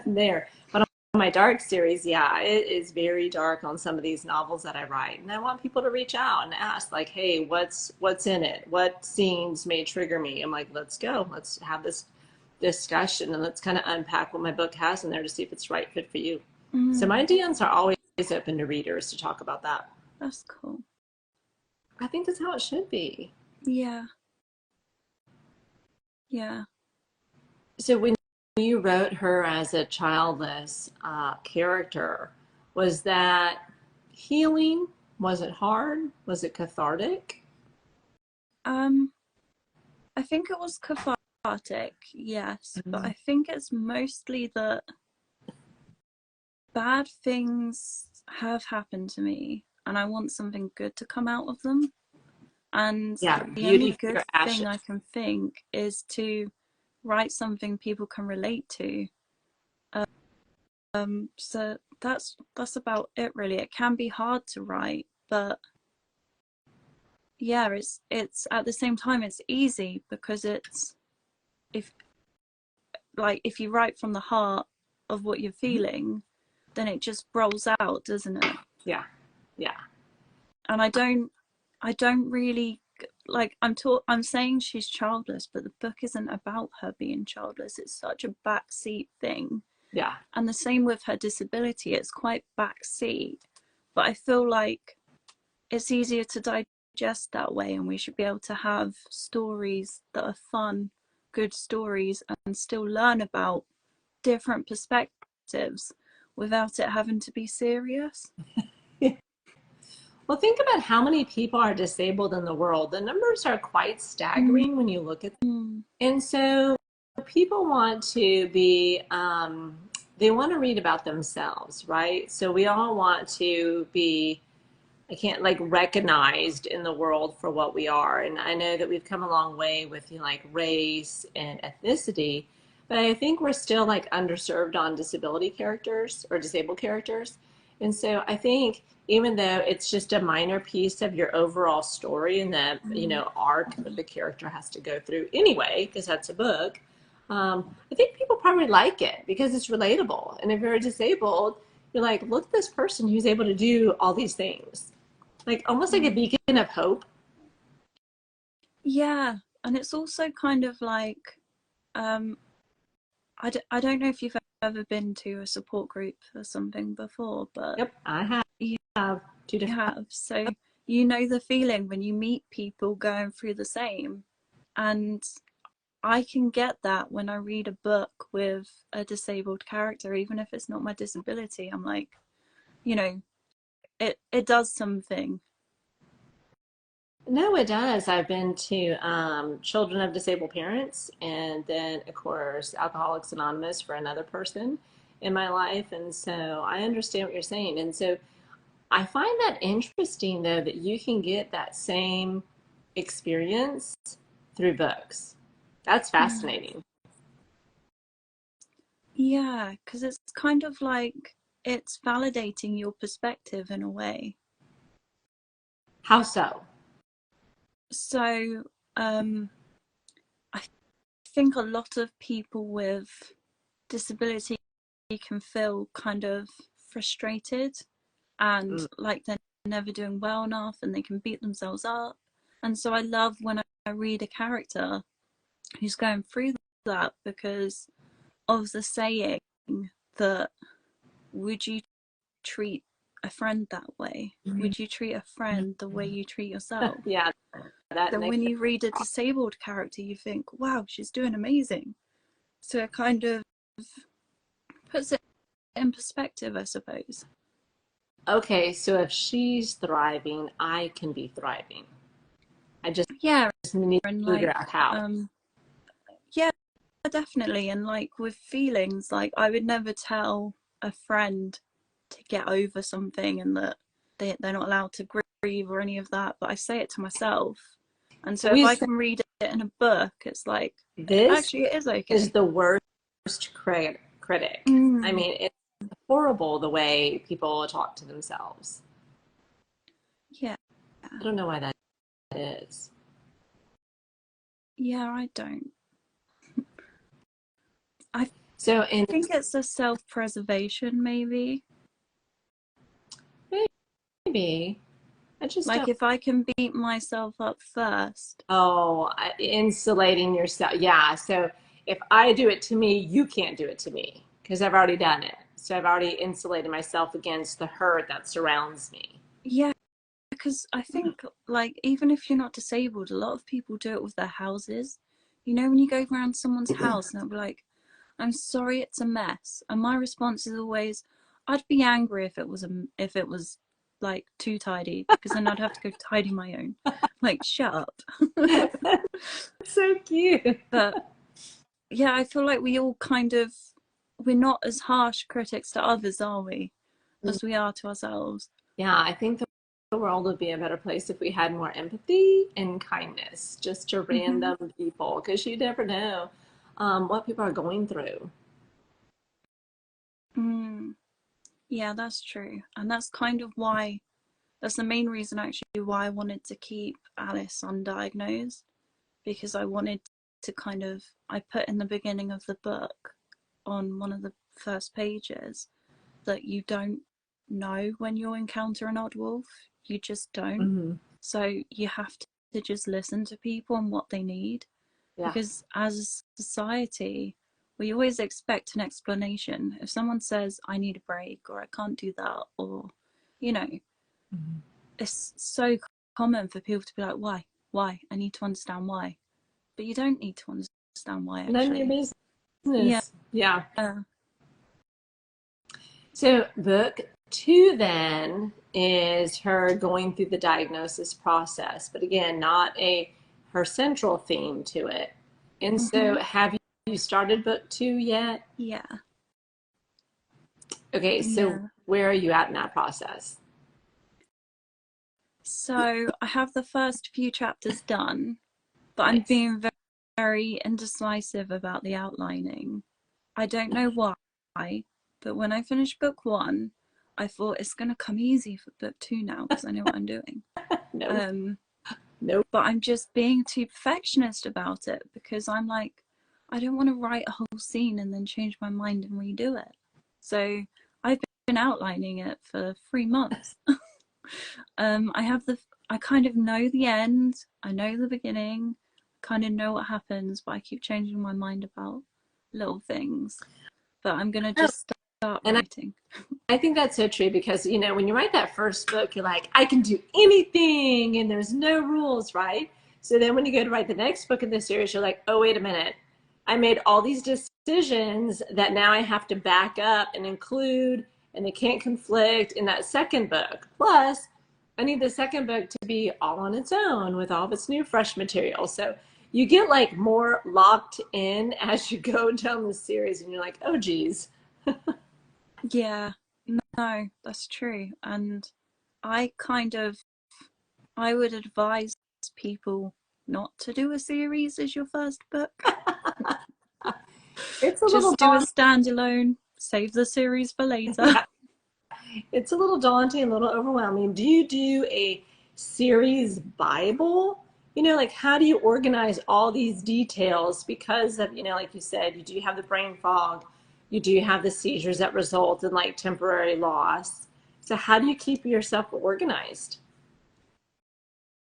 there. But on my dark series, yeah, it is very dark on some of these novels that I write, and I want people to reach out and ask, like, hey, what's in it? What scenes may trigger me? I'm like, let's go. Let's have this discussion, and let's kind of unpack what my book has in there to see if it's right fit for you. So my DMs are always open to readers to talk about that. That's cool. I think that's how it should be. Yeah. So when you wrote her as a childless character, was that healing? Was it hard? Was it cathartic? I think it was cathartic, yes, but I think it's mostly that bad things have happened to me, and I want something good to come out of them. And Yeah, the beauty only for good your ashes. thing I can think is to write something people can relate to. So that's about it really. It can be hard to write, but yeah, it's at the same time it's easy because it's if you write from the heart of what you're feeling, then it just rolls out, doesn't it? Yeah, yeah. And I don't really like I'm saying she's childless, but the book isn't about her being childless. It's such a backseat thing. Yeah. And the same with her disability, it's quite backseat. But I feel like it's easier to digest that way, and we should be able to have stories that are fun, good stories, and still learn about different perspectives without it having to be serious. Well, think about how many people are disabled in the world. The numbers are quite staggering when you look at them. Mm. And so people want to be, they want to read about themselves, right? So we all want to be, I can't like recognized in the world for what we are. And I know that we've come a long way with like race and ethnicity, but I think we're still like underserved on disability characters or disabled characters. And so I think even though it's just a minor piece of your overall story and the, arc that the character has to go through anyway, because that's a book, I think people probably like it because it's relatable. And if you're disabled, you're like, look at this person who's able to do all these things. Like almost like a beacon of hope. Yeah, and it's also kind of like I don't know if you've ever been to a support group or something before, but Yep, I have two different. have. So you know the feeling when you meet people going through the same. And I can get that when I read a book with a disabled character, even if it's not my disability. I'm like, it does something. No, it does. I've been to Children of Disabled Parents, and then, of course, Alcoholics Anonymous for another person in my life. And so I understand what you're saying. And so I find that interesting, though, that you can get that same experience through books. That's fascinating. Yeah, because it's kind of like it's validating your perspective in a way. How so? So I think a lot of people with disability can feel kind of frustrated and like they're never doing well enough and they can beat themselves up. And so I love when I read a character who's going through that because of the saying that would you treat a friend that way? Would you treat a friend the way you treat yourself? Yeah, that Then when you read a disabled character, you think, wow, she's doing amazing. So it kind of puts it in perspective, I suppose. okay, so if she's thriving, I can be thriving. I just Yeah, need and to figure like, out how. yeah, definitely. And like with feelings, like I would never tell a friend to get over something and that they're not allowed to grieve or any of that, but I say it to myself. And so if We I say can read it in a book, it's like, this actually, it is is okay. the worst critic. I mean, it's horrible the way people talk to themselves. Yeah. I don't know why that is. Yeah, I don't. I So, in think it's a self-preservation, maybe. maybe I just Like don't. if I can beat myself up first. Oh, insulating yourself. Yeah. So if I do it to me, you can't do it to me because I've already done it. So I've already insulated myself against the hurt that surrounds me. Yeah, because I think like even if you're not disabled, a lot of people do it with their houses. You know, when you go around someone's house and they'll be like, "I'm sorry, it's a mess," and my response is always, "I'd be angry if it was like too tidy, because then I'd have to go tidy my own." Like, shut up. So cute. But yeah, I feel like we all kind of we're not as harsh critics to others, are we, as we are to ourselves? Yeah, I think the the world would be a better place if we had more empathy and kindness just to Hmm. random people, because you never know what people are going through. Mm, yeah, that's true. And that's kind of why, that's the main reason actually why I wanted to keep Alice undiagnosed, because I wanted to kind of, I put in the beginning of the book on one of the first pages that you don't know when you'll encounter an odd wolf. You just don't. Hmm. So you have to just listen to people and what they need. Yeah. Because as a society, we always expect an explanation. If someone says, I need a break, or I can't do that, or, you know, Mhm. it's so common for people to be like, why? Why? I need to understand why. But you don't need to understand why, None of your actually. Yeah. business. Yeah. So, book two then is her going through the diagnosis process, but again, not a her central theme to it. And so, Hmm. have you started book two yet? Yeah. Okay, so Yeah. where are you at in that process? So I have the first few chapters done, but I'm Nice. being very, very indecisive about the outlining. I don't know why, but when I finished book one, I thought it's going to come easy for book two now because I know what I'm doing. Nope. Um, Nope. but I'm just being too perfectionist about it because I'm like, I don't want to write a whole scene and then change my mind and redo it. So I've been outlining it for 3 months. I have I kind of know the end, I know the beginning, kind of know what happens, but I keep changing my mind about little things. But I'm gonna Oh, just start and writing. I think that's so true because, when you write that first book, you're like, I can do anything and there's no rules, right? So then when you go to write the next book in the series, you're like, oh, wait a minute. I made all these decisions that now I have to back up and include, and they can't conflict in that second book. Plus, I need the second book to be all on its own with all of its new, fresh material. So you get like more locked in as you go down the series, and you're like, oh, geez. Yeah, no, that's true. And I kind of, I would advise people not to do a series as your first book. It's a little Just do a daunting. standalone, save the series for later. Yeah, it's a little daunting, a little overwhelming. Do you do a series Bible? Like how do you organize all these details because of, like you said, you do have the brain fog, you do have the seizures that result in like temporary loss. So how do you keep yourself organized?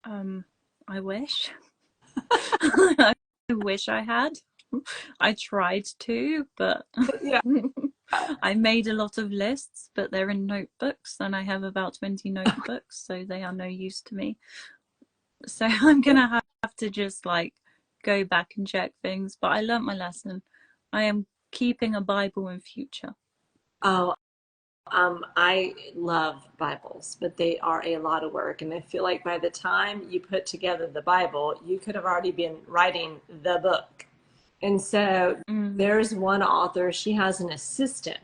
Um, I wish. I wish I had. I tried to, but Yeah. I made a lot of lists, but they're in notebooks, and I have about 20 notebooks, so they are no use to me. So I'm gonna have to just like go back and check things. But I learnt my lesson. I am keeping a Bible in future. Oh, I love Bibles, but they are a lot of work. And I feel like by the time you put together the Bible, you could have already been writing the book. And so Mm. there's one author, she has an assistant,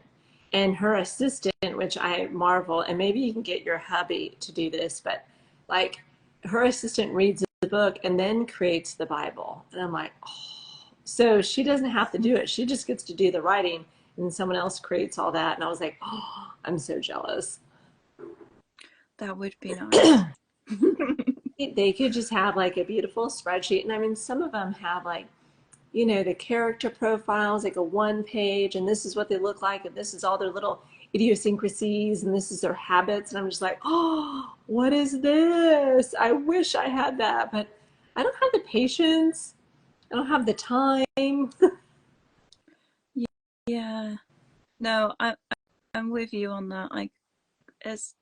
and her assistant, which I marvel, and maybe you can get your hubby to do this, but like her assistant reads the book and then creates the Bible. And I'm like, oh, so she doesn't have to do it. She just gets to do the writing and someone else creates all that. And I was like, oh, I'm so jealous. That would be nice. They could just have like a beautiful spreadsheet. And I mean, some of them have like, the character profiles, like a one page, and this is what they look like, and this is all their little idiosyncrasies, and this is their habits. And I'm just like, oh, what is this? I wish I had that, but I don't have the patience. I don't have the time. Yeah. No, I'm with you on that. Like, it's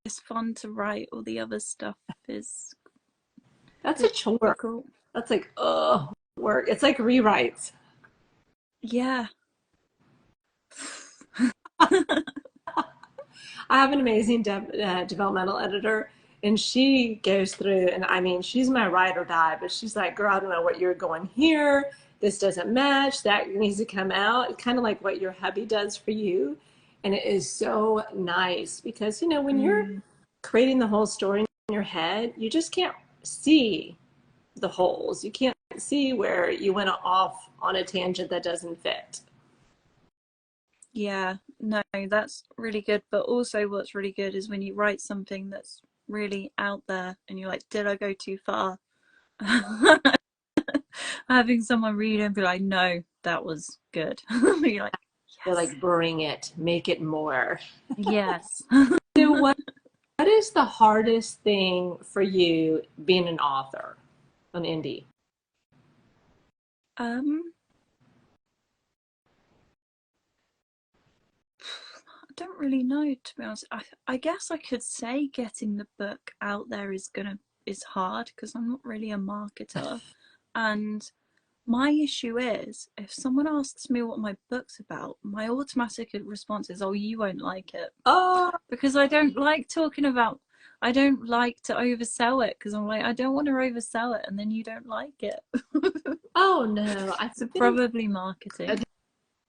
it's fun to write. All the other stuff is That's a chore. difficult. That's like, oh, work. It's like rewrites. Yeah. I have an amazing developmental editor, and she goes through, and I mean, she's my ride or die, but she's like, girl, I don't know what you're going here. This doesn't match. That needs to come out. It's kind of like what your hubby does for you. And it is so nice because, when you're Mm. creating the whole story in your head, you just can't see the holes. You can't see where you went off on a tangent that doesn't fit. Yeah, no, that's really good. But also, what's really good is when you write something that's really out there and you're like, did I go too far? Having someone read it and be like, no, that was good. You're like, They're yes, like, bring it, make it more. yes. So what is the hardest thing for you being an author, an indie? Um, I don't really know, to be honest. I guess I could say getting the book out there is hard because I'm not really a marketer, and my issue is if someone asks me what my book's about, my automatic response is, "Oh, you won't like it," Oh, because I don't like talking about. I don't like to oversell it because I'm like, I don't want to oversell it, and then you don't like it. oh no, I So think, probably marketing.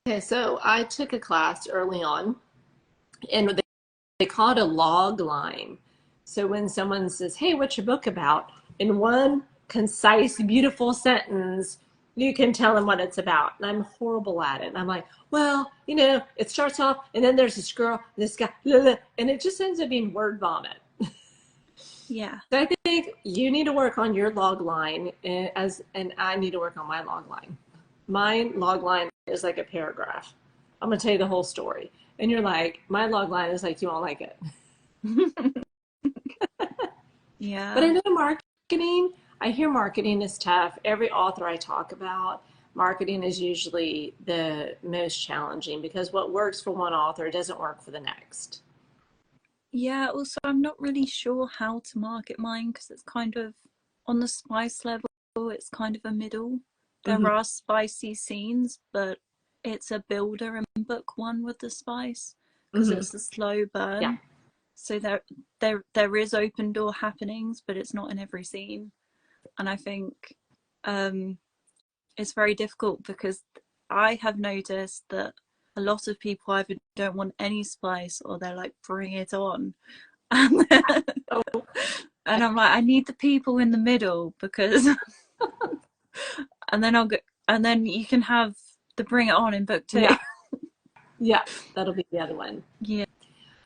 okay, so I took a class early on and they call it a log line. So when someone says, hey, what's your book about? In one concise, beautiful sentence, you can tell them what it's about. And I'm horrible at it. And I'm like, well, it starts off and then there's this girl, this guy, blah, blah, and it just ends up being word vomit. Yeah. So I think you need to work on your log line and I need to work on my log line. My log line is like a paragraph. I'm gonna tell you the whole story. And you're like, my log line is like, you won't like it. But I Yeah. know marketing, I hear marketing is tough. Every author I talk about, marketing is usually the most challenging because what works for one author doesn't work for the next. Yeah, also, I'm not really sure how to market mine because it's kind of on the spice level, it's kind of a middle. There Mm-hmm. are spicy scenes, but it's a builder in book one with the spice because Mm-hmm. it's a slow Yeah. burn. So there is open door happenings, but it's not in every scene. And I think um, it's very difficult because I have noticed that a lot of people either don't want any spice or they're like, bring it on. And, Oh, and I'm like, I need the people in the middle because, and then I'll go, and then you can have the bring it on in book two. yeah. Yeah. That'll be the other one. Yeah.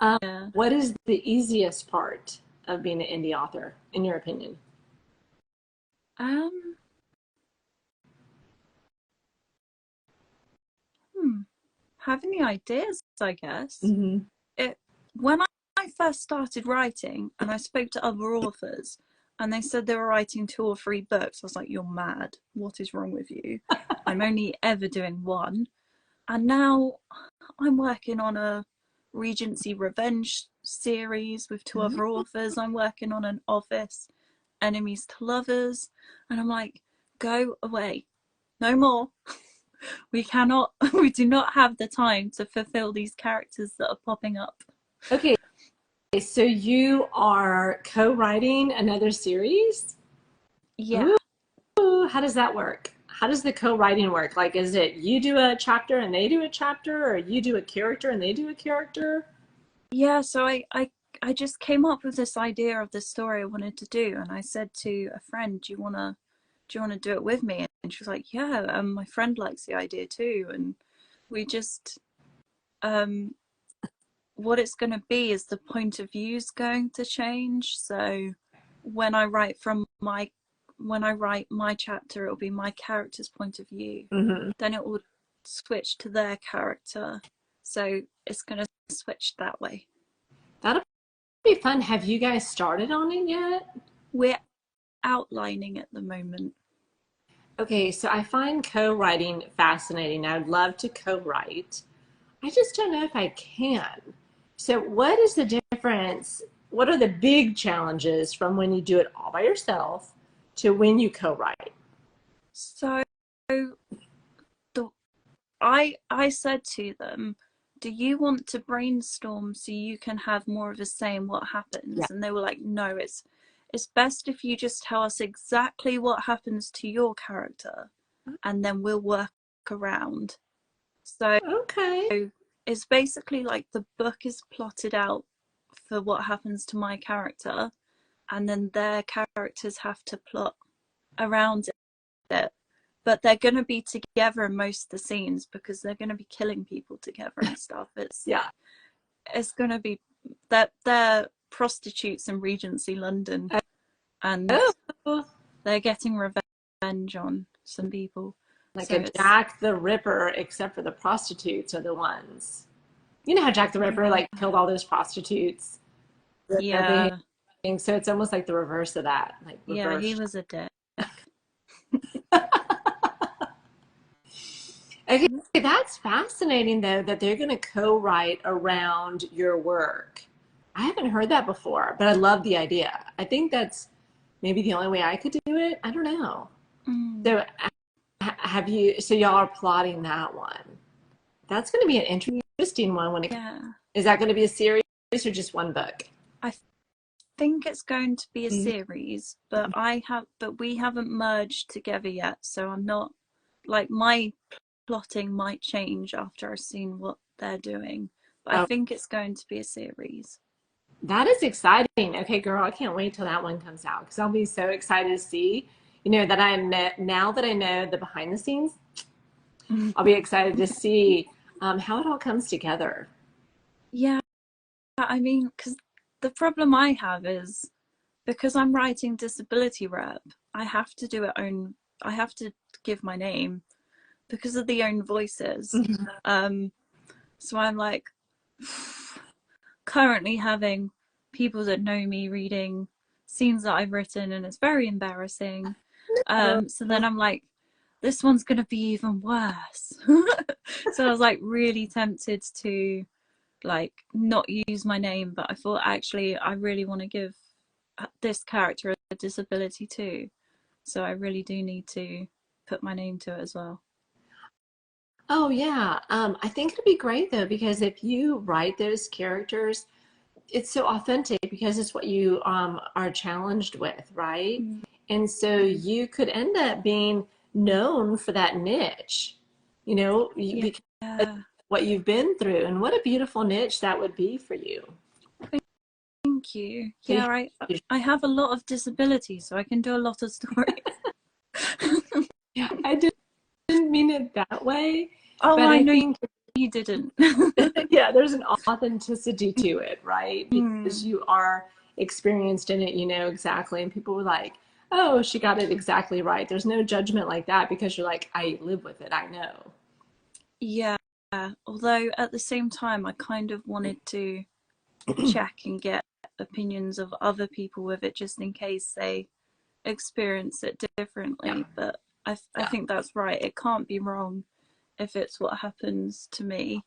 Um, what is the easiest part of being an indie author, in your opinion? Um, hmm, having the ideas, I guess. Mm-hmm. It when I first started writing and I spoke to other authors and they said they were writing 2 or 3 books, I was like, you're mad. What is wrong with you? I'm only ever doing one. And now I'm working on a Regency Revenge series with 2 other authors. I'm working on an Office Enemies to Lovers. And I'm like, go away. No more. We cannot, we do not have the time to fulfill these characters that are popping up. Okay, so you are co-writing another series? Yeah. Ooh, how does that work? How does the co-writing work? Like, is it you do a chapter and they do a chapter, or you do a character and they do a character? Yeah, so I just came up with this idea of this story I wanted to do, and I said to a friend, do you wanna do it with me? And she was like, yeah, my friend likes the idea too. And we just um what it's gonna be is the point of view is going to change. So when I write from my when I write my chapter, it'll be my character's point of view. Mm-hmm. Then it will switch to their character. So it's gonna switch that way. That'll be fun. Have you guys started on it yet? We're outlining at the moment. Okay, so I find co-writing fascinating. I would love to co-write. I just don't know if I can. So, what is the difference? What are the big challenges from when you do it all by yourself to when you co-write? So the I said to them, do you want to brainstorm so you can have more of a say in what Yeah. happens? And they were like, no, it's best if you just tell us exactly what happens to your character and then we'll work around. So Okay. it's basically like the book is plotted out for what happens to my character, and then their characters have to plot around it. But they're going to be together in most of the scenes because they're going to be killing people together and stuff. It's going to be that they're prostitutes in Regency London, and they're getting revenge on some people. Like so a Jack the Ripper, except for the prostitutes are the ones. You know how Jack the Ripper like killed all those prostitutes? Yeah. So it's almost like the reverse of that. Like reverse. Yeah, he was a dick. Okay, that's fascinating though that they're going to co-write around your work. I haven't heard that before, but I love the idea. I think that's maybe the only way I could do it. I don't know. So have you, so y'all are plotting that one. That's going to be an interesting one when it is that going to be a series or just one book? I think it's going to be a series, but we haven't merged together yet, so I'm not, like, my plotting might change after I've seen what they're doing, but I think it's going to be a series. That is exciting. Okay, girl, I can't wait till that one comes out because I'll be so excited to see, you know, that now that I know the behind the scenes, I'll be excited to see how it all comes together. Yeah, I mean, because the problem I have is because I'm writing disability rep, I have to do I have to give my name because of the own voices. So I'm like currently having people that know me reading scenes that I've written, and it's very embarrassing. So then I'm like, this one's going to be even worse. So I was like really tempted to like not use my name, but I thought actually I really want to give this character a disability too. So I really do need to put my name to it as well. Oh yeah. I think it'd be great though, because if you write those characters, it's so authentic because it's what you are challenged with, right? And so you could end up being known for that niche, you know, because of what you've been through, and what a beautiful niche that would be for you. Thank you. Yeah, I have a lot of disabilities, so I can do a lot of stories. I didn't mean it that way. Oh, but I know think you didn't. yeah, there's an authenticity to it, right? Because you are experienced in it, you know exactly, and people were like, oh, she got it exactly right. There's no judgment like that because you're like, I live with it, I know. Yeah, although at the same time I kind of wanted to check and get opinions of other people with it just in case they experience it differently. But I think that's right. It can't be wrong if it's what happens to me.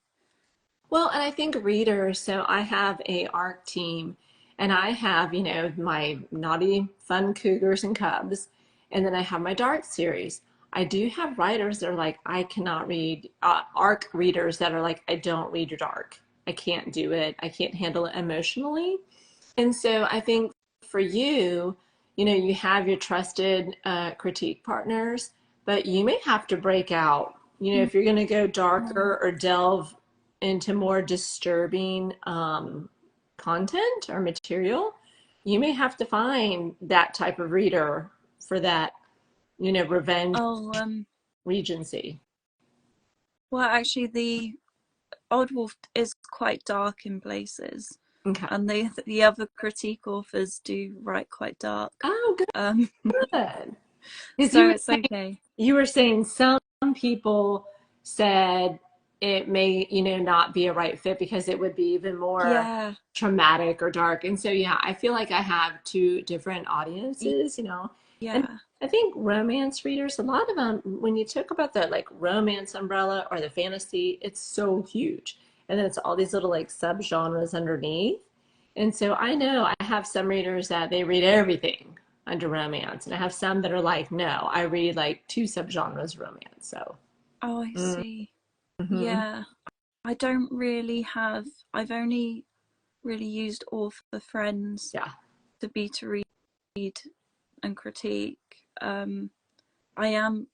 Well, and I think readers, so I have a ARC team, and I have, you know, my naughty, fun Cougars and Cubs, and then I have my dark series. I do have writers that are like, I cannot read, ARC readers that are like, I don't read your dark. I can't do it. I can't handle it emotionally. And so I think for you, you know, you have your trusted critique partners, but you may have to break out. You know, if you're going to go darker or delve into more disturbing content or material, you may have to find that type of reader for that, you know, revenge Regency. Well, actually, the Odd Wolf is quite dark in places. Okay. And the other critique authors do write quite dark. Oh, good. Good. So it's okay. You were saying some people said it may, you know, not be a right fit because it would be even more traumatic or dark. And so, yeah, I feel like I have two different audiences, you know. Yeah. And I think romance readers, a lot of them, when you talk about the like romance umbrella or the fantasy, it's so huge. And then it's all these little like subgenres underneath. And so I know I have some readers that they read everything under romance, and I have some that are like, no, I read like two subgenres romance. So oh, I see. Yeah, I don't really have, I've only really used author friends to be to read and critique. I am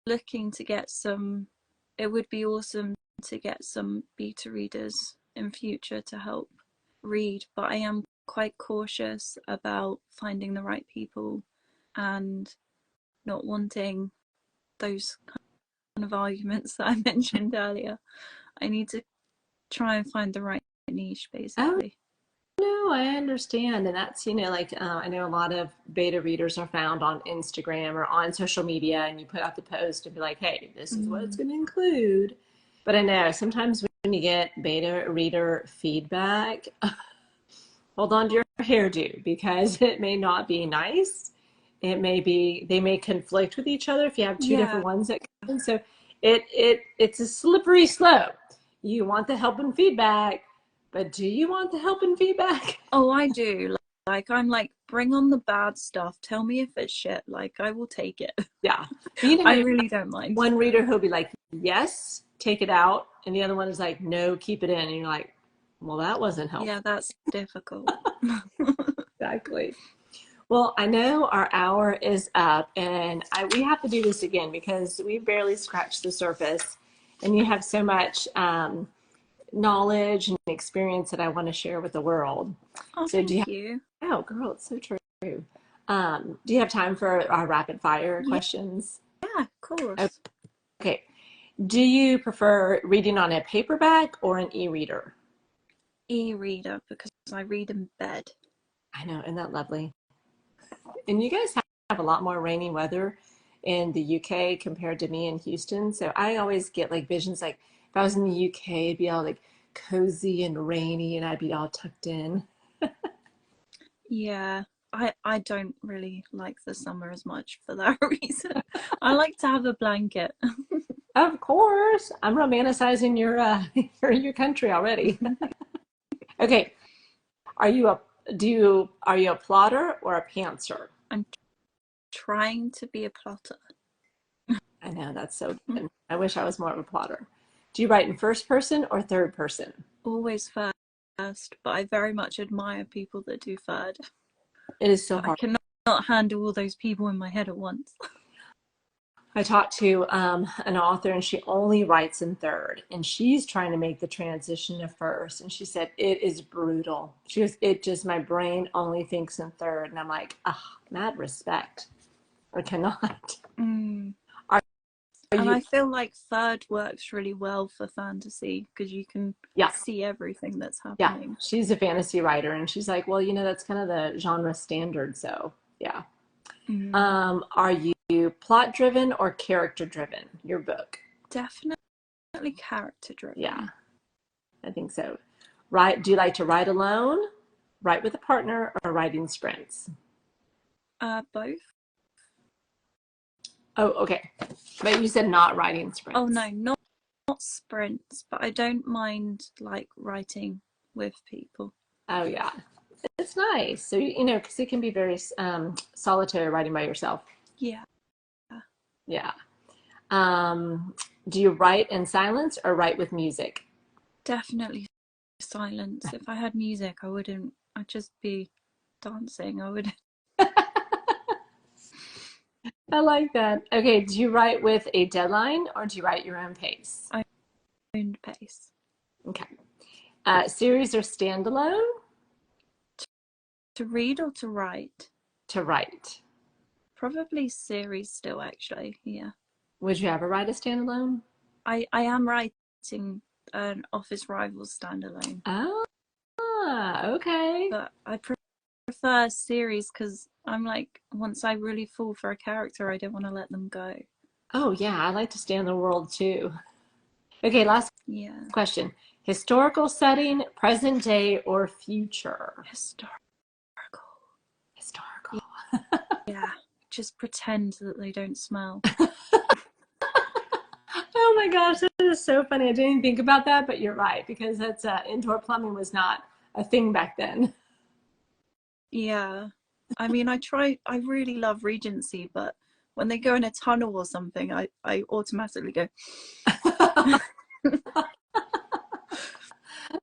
looking to get some, it would be awesome to get some beta readers in future to help read, but I am quite cautious about finding the right people and not wanting those kind of arguments that I mentioned earlier. I need to try and find the right niche, Oh, basically. no, I understand. And that's, like I know a lot of beta readers are found on Instagram or on social media, and you put out the post and be like, hey, this is what it's going to include. But I know sometimes when you get beta reader feedback, hold on to your hairdo because it may not be nice. It may be, they may conflict with each other if you have two different ones that come in. So it's a slippery slope. You want the help and feedback, but do you want the help and feedback? Oh, I do. Like, I'm like, bring on the bad stuff. Tell me if it's shit. Like, I will take it. Yeah. I really don't mind. One reader who'll be like, yes, take it out. And the other one is like, no, keep it in. And you're like, well, that wasn't helpful. Yeah, that's difficult. Exactly. Well, I know our hour is up, and we have to do this again because we barely scratched the surface, and you have so much knowledge and experience that I want to share with the world. Oh, so thank you. Oh, girl, it's so true. Do you have time for our rapid fire questions? Yeah, of course. Okay. Do you prefer reading on a paperback or an e-reader? E-reader, because I read in bed. I know, isn't that lovely? And you guys have a lot more rainy weather in the UK compared to me in Houston. So I always get like visions like if I was in the UK, it'd be all like cozy and rainy and I'd be all tucked in. Yeah, I don't really like the summer as much for that reason. I like to have a blanket. Of course, I'm romanticizing your country already. Okay, are you a plotter or a pantser? I'm trying to be a plotter. I know, that's so good. I wish I was more of a plotter. Do you write in first person or third person? Always first, but I very much admire people that do third. It is so hard. I cannot handle all those people in my head at once. I talked to an author and she only writes in third, and she's trying to make the transition to first. And she said, it is brutal. She goes, my brain only thinks in third. And I'm like, mad respect. I cannot. And I feel like third works really well for fantasy because you can see everything that's happening. Yeah, she's a fantasy writer and she's like, well, that's kind of the genre standard. So yeah. Are you plot driven or character driven, your book? Definitely character driven. Yeah, I think so. Do you like to write alone, write with a partner, or write in sprints? Both. Oh, okay. But you said not writing sprints. Oh no, not sprints, but I don't mind like writing with people. Oh yeah, it's nice. So because it can be very solitary writing by yourself. Yeah. Yeah. Do you write in silence or write with music? Definitely silence. If I had music, I'd just be dancing. I would. I like that. Okay, do you write with a deadline or do you write your own pace? Own pace. Okay. Series or standalone? To read or to write? To write. Probably series still, actually. Yeah. Would you ever write a standalone? I am writing an Office Rivals standalone. Okay. But I prefer series because I'm like, once I really fall for a character, I don't want to let them go. Oh yeah, I like to stay in the world too. Okay, last question. Historical setting, present day, or future? Historical. Yeah. Just pretend that they don't smell. Oh my gosh, that is so funny. I didn't even think about that, but you're right, because that's indoor plumbing was not a thing back then. Yeah. I mean, I really love Regency, but when they go in a tunnel or something, I automatically go.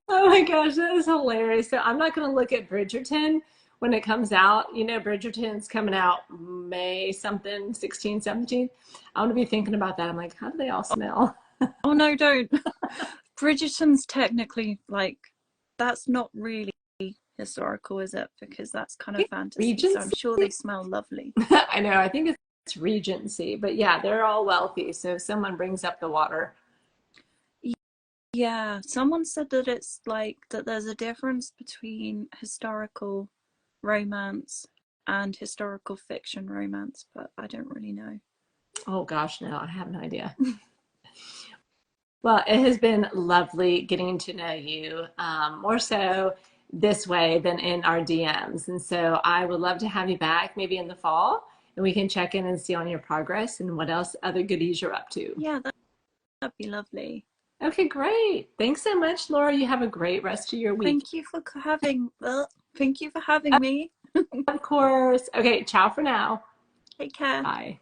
Oh my gosh, that is hilarious. So I'm not going to look at Bridgerton when it comes out. Bridgerton's coming out May something, 16, 17. I want to be thinking about that. I'm like, how do they all smell? Oh no, don't. Bridgerton's technically like, that's not really historical, is it? Because that's kind I of think fantasy, so I'm Regency. sure they smell lovely. I know, I think it's Regency, but yeah, they're all wealthy. So if someone brings up the water. Yeah, someone said that it's like that there's a difference between historical romance and historical fiction romance, but I don't really know. Oh gosh, no, I have no idea. Well, it has been lovely getting to know you, more so this way than in our DMs. And so I would love to have you back maybe in the fall and we can check in and see on your progress and what else other goodies you're up to. Yeah, that'd be lovely. Okay, great. Thanks so much, Laura. You have a great rest of your week. Thank you for having me. Of course. Okay, ciao for now. Take care. Bye.